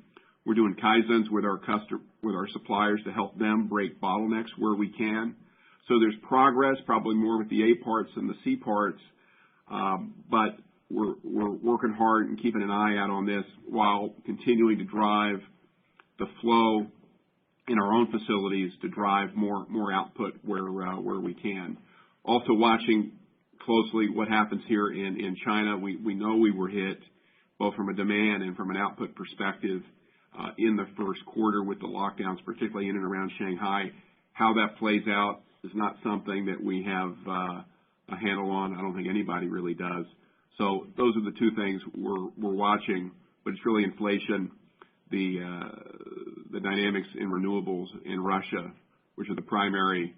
S3: We're doing Kaizens with our suppliers to help them break bottlenecks where we can. So there's progress, probably more with the A parts than the C parts, but we're working hard and keeping an eye out on this while continuing to drive the flow in our own facilities to drive more output where we can. Also watching closely what happens here in China. We know we were hit both from a demand and from an output perspective in the first quarter with the lockdowns, particularly in and around Shanghai. How that plays out is not something that we have a handle on. I don't think anybody really does. So those are the two things we're watching, but it's really inflation, the dynamics in renewables in Russia, which are the primary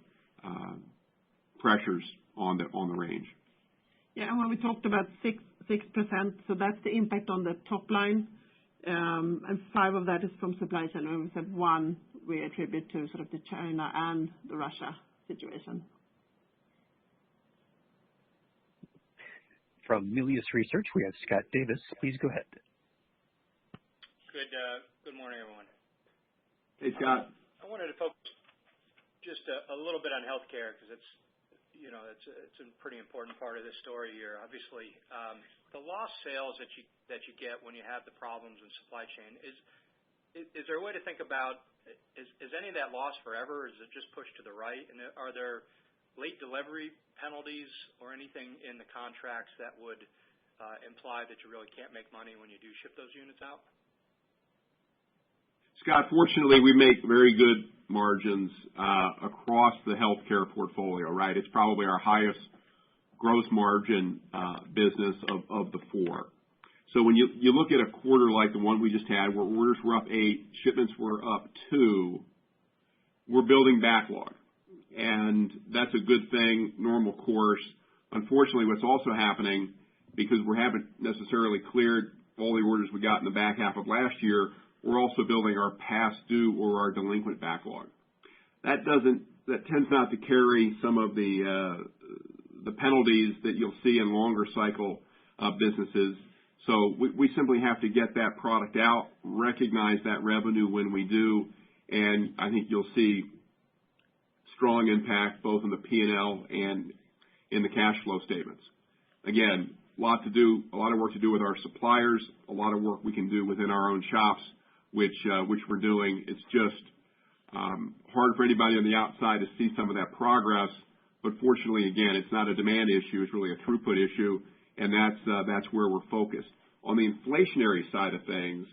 S3: pressures on the range.
S4: Yeah, and when we talked about 6%, so that's the impact on the top line, and 5% of that is from supply chain. And we said 1% we attribute to sort of the China and the Russia situation.
S1: From Melius Research, we have Scott Davis. Please go ahead.
S10: Good morning, everyone.
S3: Hey, Scott.
S10: I wanted to focus just a little bit on healthcare because it's a pretty important part of this story here. Obviously, the lost sales that you get when you have the problems in supply chain is there a way to think about is any of that lost forever? Or is it just pushed to the right? And are there late delivery penalties or anything in the contracts that would imply that you really can't make money when you do ship those units out?
S3: Scott, fortunately, we make very good margins across the healthcare portfolio, right? It's probably our highest gross margin business of the four. So when you look at a quarter like the one we just had, where orders were up 8, shipments were up 2, we're building backlog. And that's a good thing, normal course. Unfortunately, what's also happening, because we haven't necessarily cleared all the orders we got in the back half of last year, we're also building our past due or our delinquent backlog. That tends not to carry some of the penalties that you'll see in longer cycle businesses. So we simply have to get that product out, recognize that revenue when we do, and I think you'll see strong impact both in the P&L and in the cash flow statements. Again, a lot of work to do with our suppliers, a lot of work we can do within our own shops, which we're doing. It's just hard for anybody on the outside to see some of that progress, but fortunately, again, it's not a demand issue, it's really a throughput issue, and that's where we're focused. On the inflationary side of things,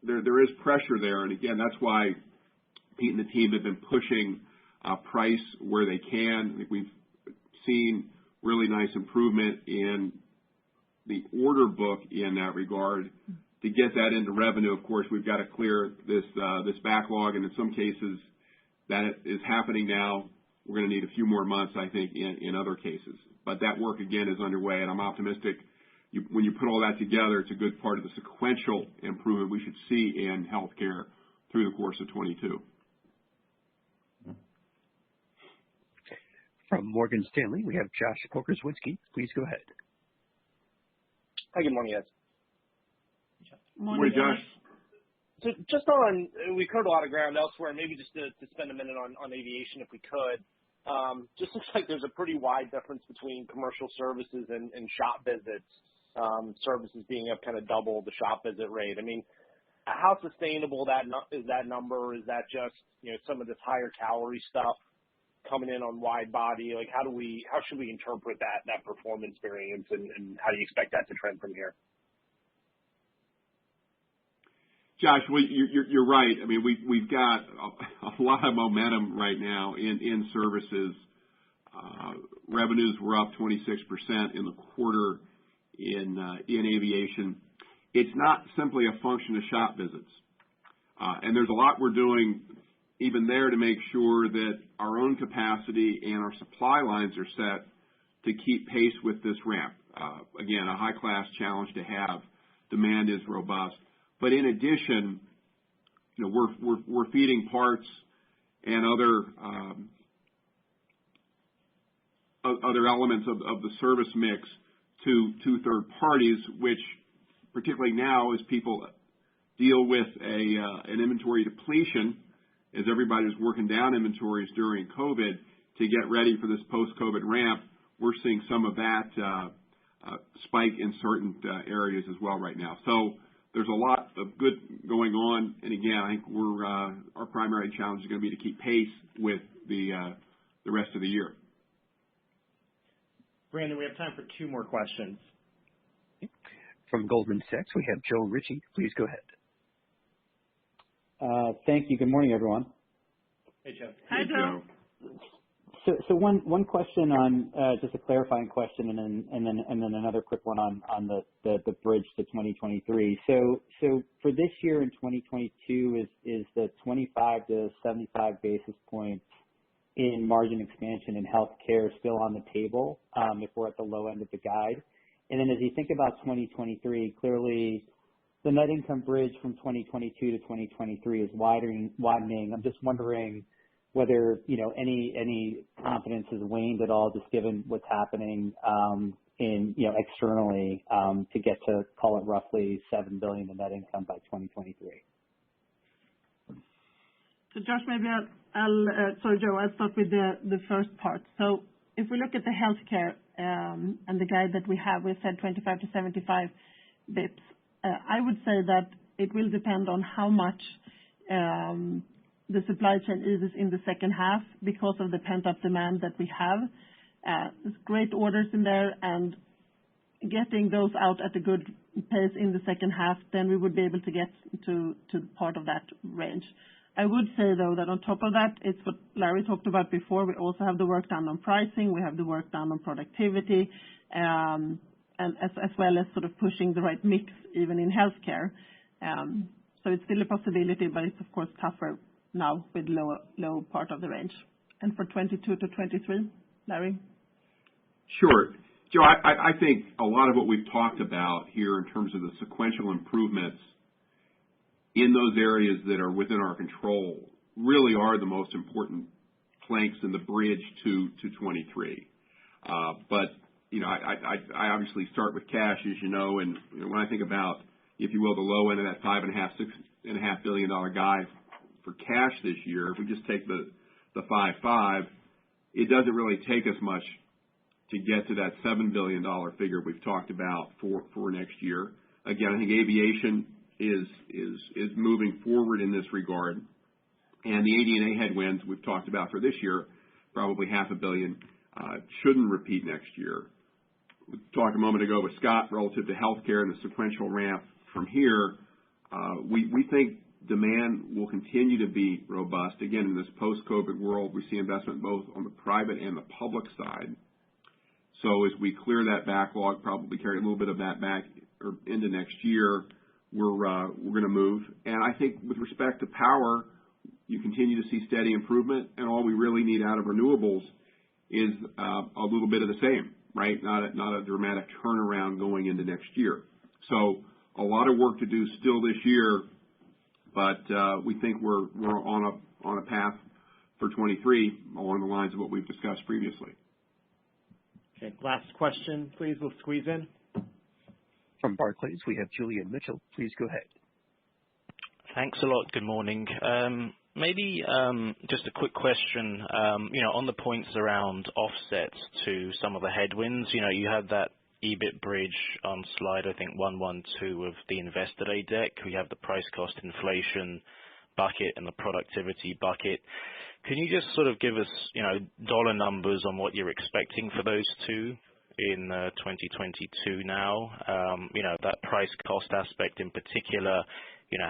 S3: there is pressure there, and again, that's why Pete and the team have been pushing price where they can. I think we've seen really nice improvement in the order book in that regard. To get that into revenue, of course, we've got to clear this backlog, and in some cases that is happening now. We're going to need a few more months, I think, in other cases. But that work, again, is underway, and I'm optimistic. When you put all that together, it's a good part of the sequential improvement we should see in healthcare through the course of 22.
S1: From Morgan Stanley, we have Josh Pokrzywinski. Please go ahead.
S11: Hi, good morning, guys.
S4: Morning, Josh.
S11: So just on, we've heard a lot of ground elsewhere, maybe just to spend a minute on aviation if we could. Just looks like there's a pretty wide difference between commercial services and shop visits, services being up kind of double the shop visit rate. I mean, how sustainable is that number? Is that just, some of this higher calorie stuff coming in on wide body? Like, how should we interpret that performance variance, and how do you expect that to trend from here?
S3: Josh, well, you're right. I mean, we've got a lot of momentum right now in services. Revenues were up 26% in the quarter in aviation. It's not simply a function of shop visits. And there's a lot we're doing even there to make sure that our own capacity and our supply lines are set to keep pace with this ramp. Again, a high-class challenge to have. Demand is robust. But in addition, we're feeding parts and other elements of the service mix to third parties, which particularly now as people deal with an inventory depletion, as everybody's working down inventories during COVID to get ready for this post-COVID ramp, we're seeing some of that spike in certain areas as well right now. So there's a lot of good going on, and again, I think our primary challenge is going to be to keep pace with the rest of the year.
S2: Brandon, we have time for 2 more questions.
S1: From Goldman Sachs, we have Joe Ritchie. Please go ahead.
S12: Thank you. Good morning, everyone.
S2: Hey, Joe.
S4: Hi, Joe.
S12: So one question on just a clarifying question, and then another quick one on the bridge to 2023. So for this year in 2022, is the 25 to 75 basis points in margin expansion in healthcare still on the table if we're at the low end of the guide? And then as you think about 2023, clearly the net income bridge from 2022 to 2023 is widening. I'm just wondering whether any confidence has waned at all, just given what's happening in externally to get to call it roughly $7 billion in net income by 2023.
S4: So Josh, maybe Joe, I'll start with the first part. So if we look at the healthcare and the guide that we have, we said 25 to 75 bips. I would say that it will depend on how much the supply chain eases in the second half because of the pent-up demand that we have. There's great orders in there, and getting those out at a good pace in the second half, then we would be able to get to part of that range. I would say, though, that on top of that, it's what Larry talked about before. We also have the work done on pricing. We have the work done on productivity, and as well as sort of pushing the right mix even in healthcare. So it's still a possibility, but it's, of course, tougher now with low part of the range. And for 22 to 23, Larry?
S3: Sure. Joe, I think a lot of what we've talked about here in terms of the sequential improvements in those areas that are within our control really are the most important planks in the bridge to 23. But, I obviously start with cash, as you know, and when I think about, if you will, the low end of that $6.5 billion guide for cash this year, if we just take the 5.5, it doesn't really take us much to get to that $7 billion figure we've talked about for next year. Again, I think aviation is moving forward in this regard, and the AD&A headwinds we've talked about for this year, probably $500 million, shouldn't repeat next year. We talked a moment ago with Scott relative to healthcare and the sequential ramp from here. We think demand will continue to be robust. Again, in this post-COVID world, we see investment both on the private and the public side. So as we clear that backlog, probably carry a little bit of that back or into next year, we're going to move. And I think with respect to power, you continue to see steady improvement, and all we really need out of renewables is a little bit of the same, right? Not a dramatic turnaround going into next year. So a lot of work to do still this year, but we think we're on a path for 23 along the lines of what we've discussed previously.
S2: Okay, last question, please. We'll squeeze in.
S1: From Barclays, we have Julian Mitchell. Please go ahead.
S13: Thanks a lot. Good morning. Maybe just a quick question, on the points around offsets to some of the headwinds. You had that EBIT bridge on slide, I think, 112 of the Investor Day deck. We have the price cost inflation bucket and the productivity bucket. Can you just sort of give us, dollar numbers on what you're expecting for those two in 2022 now? That price cost aspect in particular,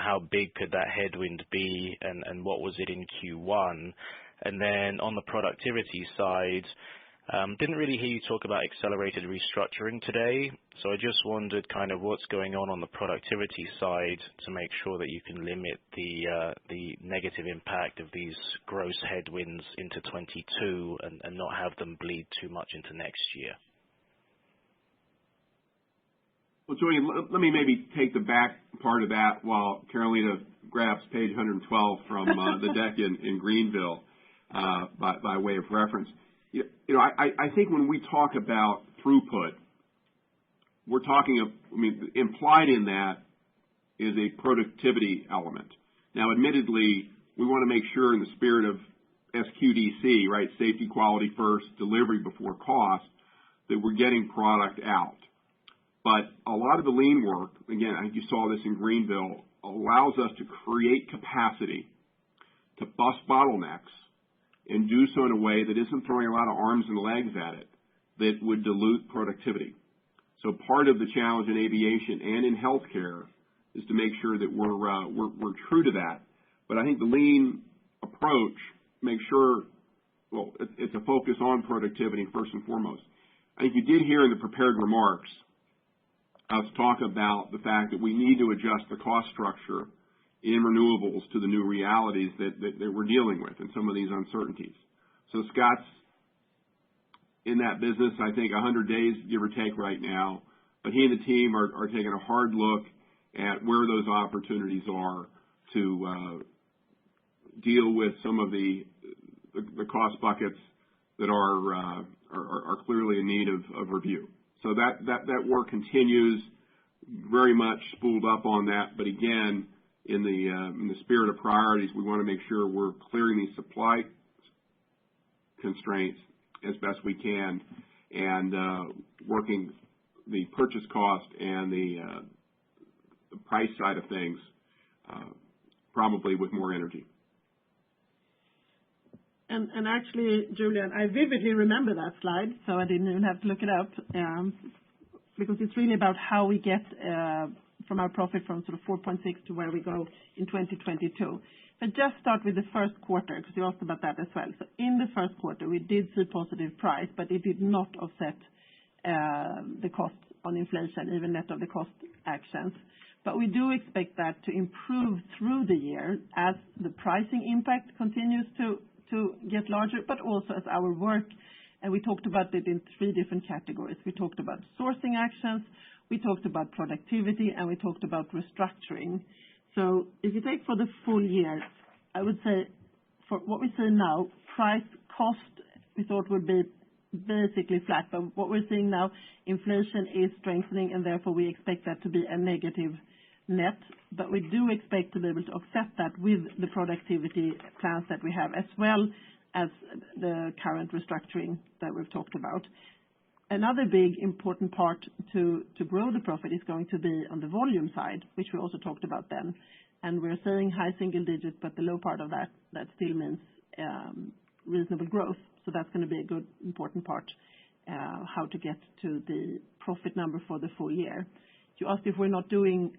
S13: how big could that headwind be and what was it in Q1? And then on the productivity side, Didn't really hear you talk about accelerated restructuring today, so I just wondered kind of what's going on the productivity side to make sure that you can limit the negative impact of these gross headwinds into 22 and not have them bleed too much into next year.
S3: Well, Julian, let me maybe take the back part of that while Carolina grabs page 112 from the deck in Greenville by way of reference. I think when we talk about throughput, we're talking, implied in that is a productivity element. Now, admittedly, we want to make sure in the spirit of SQDC, right, safety, quality first, delivery before cost, that we're getting product out. But a lot of the lean work, again, I think you saw this in Greenville, allows us to create capacity to bust bottlenecks and do so in a way that isn't throwing a lot of arms and legs at it that would dilute productivity. So part of the challenge in aviation and in healthcare is to make sure that we're true to that. But I think the lean approach makes sure, well, it's a focus on productivity first and foremost. I think you did hear in the prepared remarks us talk about the fact that we need to adjust the cost structure in renewables to the new realities that we're dealing with and some of these uncertainties. So Scott's in that business, I think, 100 days, give or take right now. But he and the team are taking a hard look at where those opportunities are to deal with some of the cost buckets that are clearly in need of review. So that work continues, very much spooled up on that. But again, in the spirit of priorities, we want to make sure we're clearing these supply constraints as best we can and working the purchase cost and the price side of things probably with more energy.
S4: And actually, Julian, I vividly remember that slide, so I didn't even have to look it up, because it's really about how we get from our profit from sort of 4.6 to where we go in 2022. But just start with the first quarter, because you asked about that as well. So in the first quarter, we did see positive price, but it did not offset the cost on inflation, even net of the cost actions. But we do expect that to improve through the year as the pricing impact continues to get larger, but also as our work, and we talked about it in 3 different categories. We talked about sourcing actions, we talked about productivity, and we talked about restructuring. So if you take for the full year, I would say for what we see now, price cost we thought would be basically flat, but what we're seeing now, inflation is strengthening, and therefore we expect that to be a negative net, but we do expect to be able to offset that with the productivity plans that we have, as well as the current restructuring that we've talked about. Another big important part to grow the profit is going to be on the volume side, which we also talked about then. And we're saying high single digits, but the low part of that still means reasonable growth. So that's going to be a good, important part, how to get to the profit number for the full year. You asked if we're not doing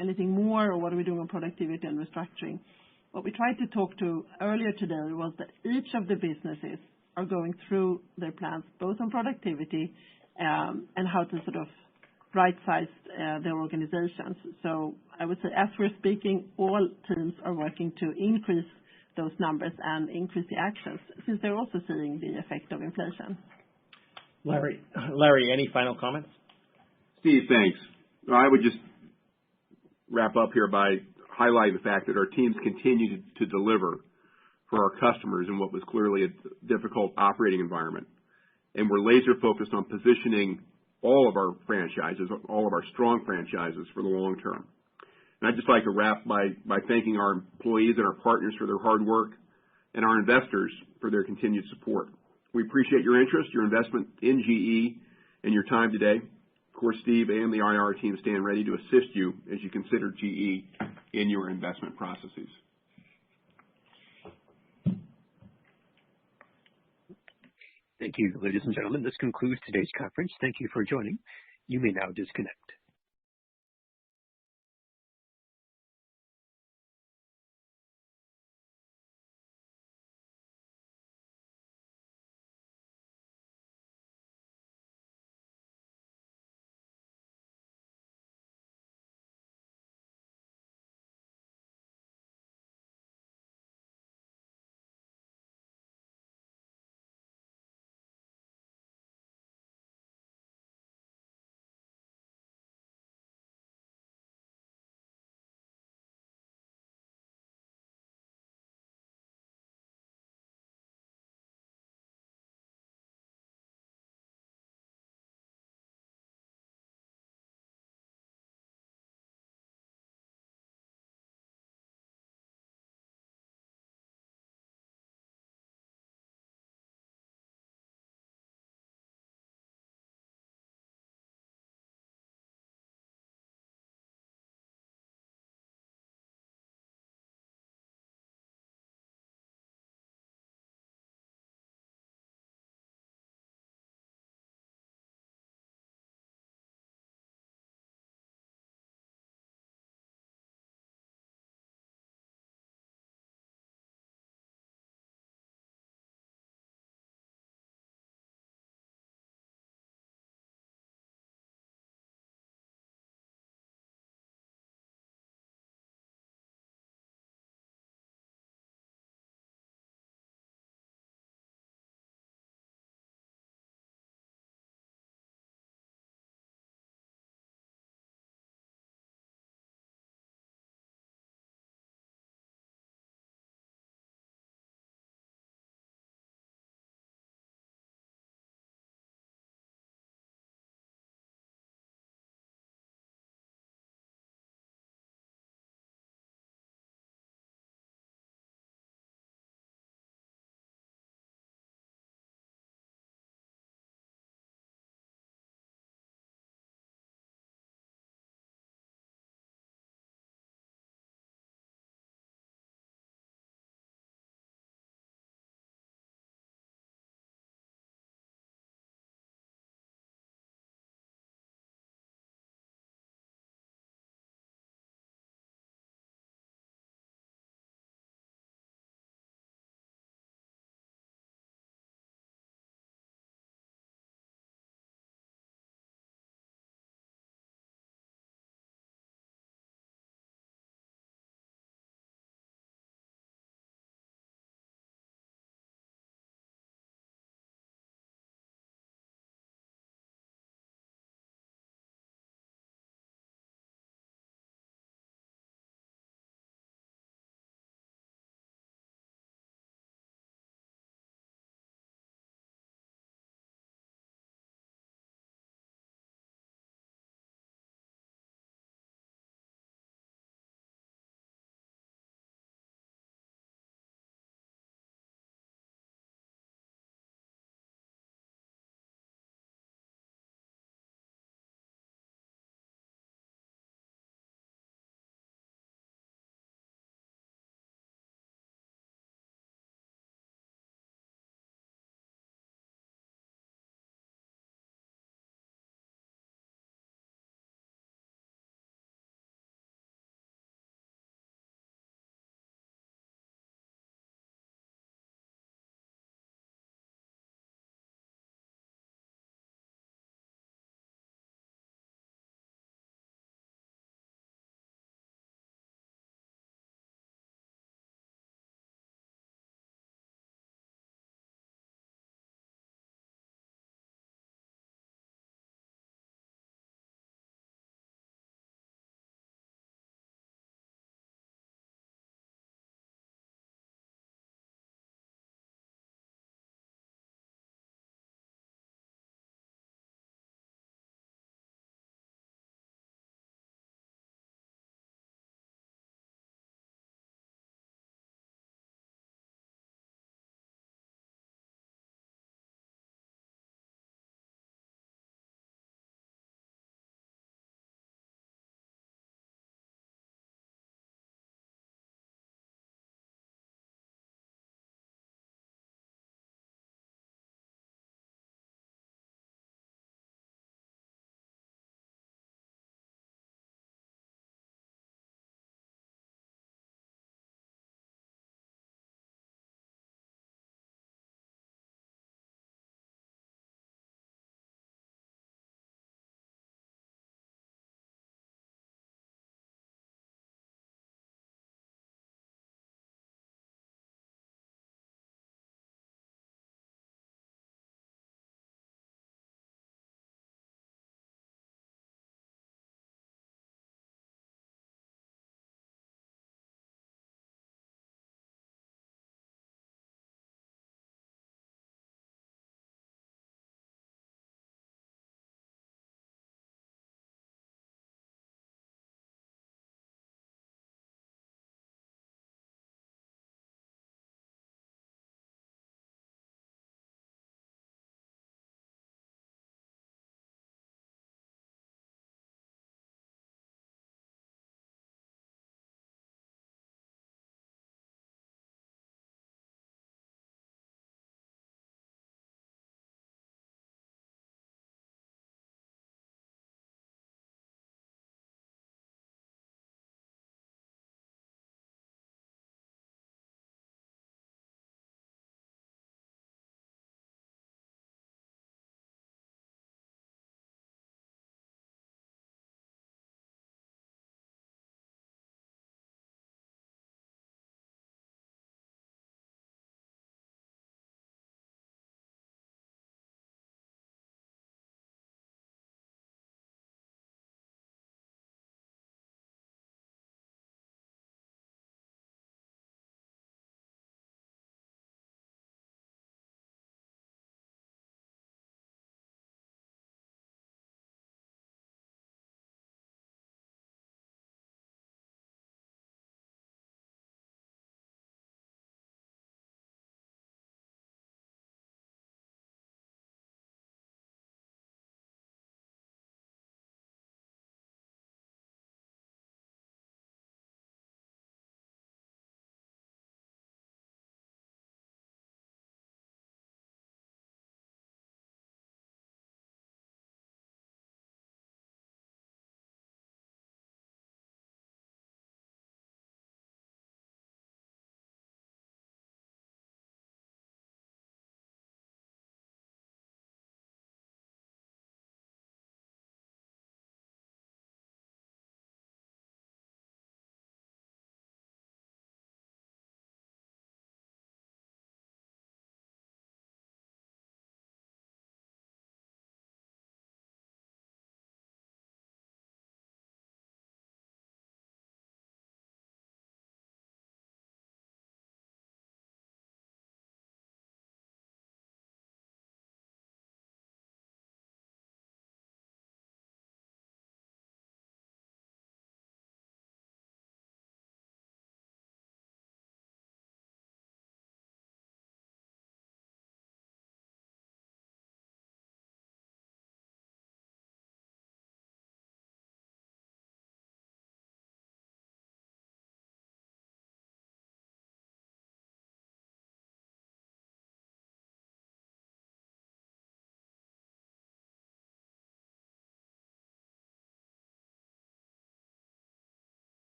S4: anything more, or what are we doing on productivity and restructuring. What we tried to talk to earlier today was that each of the businesses are going through their plans, both on productivity and how to sort of right-size their organizations. So I would say, as we're speaking, all teams are working to increase those numbers and increase the actions, since they're also seeing the effect of inflation.
S2: Larry, any final comments?
S3: Steve, thanks. I would just wrap up here by highlighting the fact that our teams continue to deliver for our customers in what was clearly a difficult operating environment. And we're laser focused on positioning all of our franchises, all of our strong franchises for the long term. And I'd just like to wrap by thanking our employees and our partners for their hard work and our investors for their continued support. We appreciate your interest, your investment in GE, and your time today. Of course, Steve and the IR team stand ready to assist you as you consider GE in your investment processes.
S1: Thank you, ladies and gentlemen. This concludes today's conference. Thank you for joining. You may now disconnect.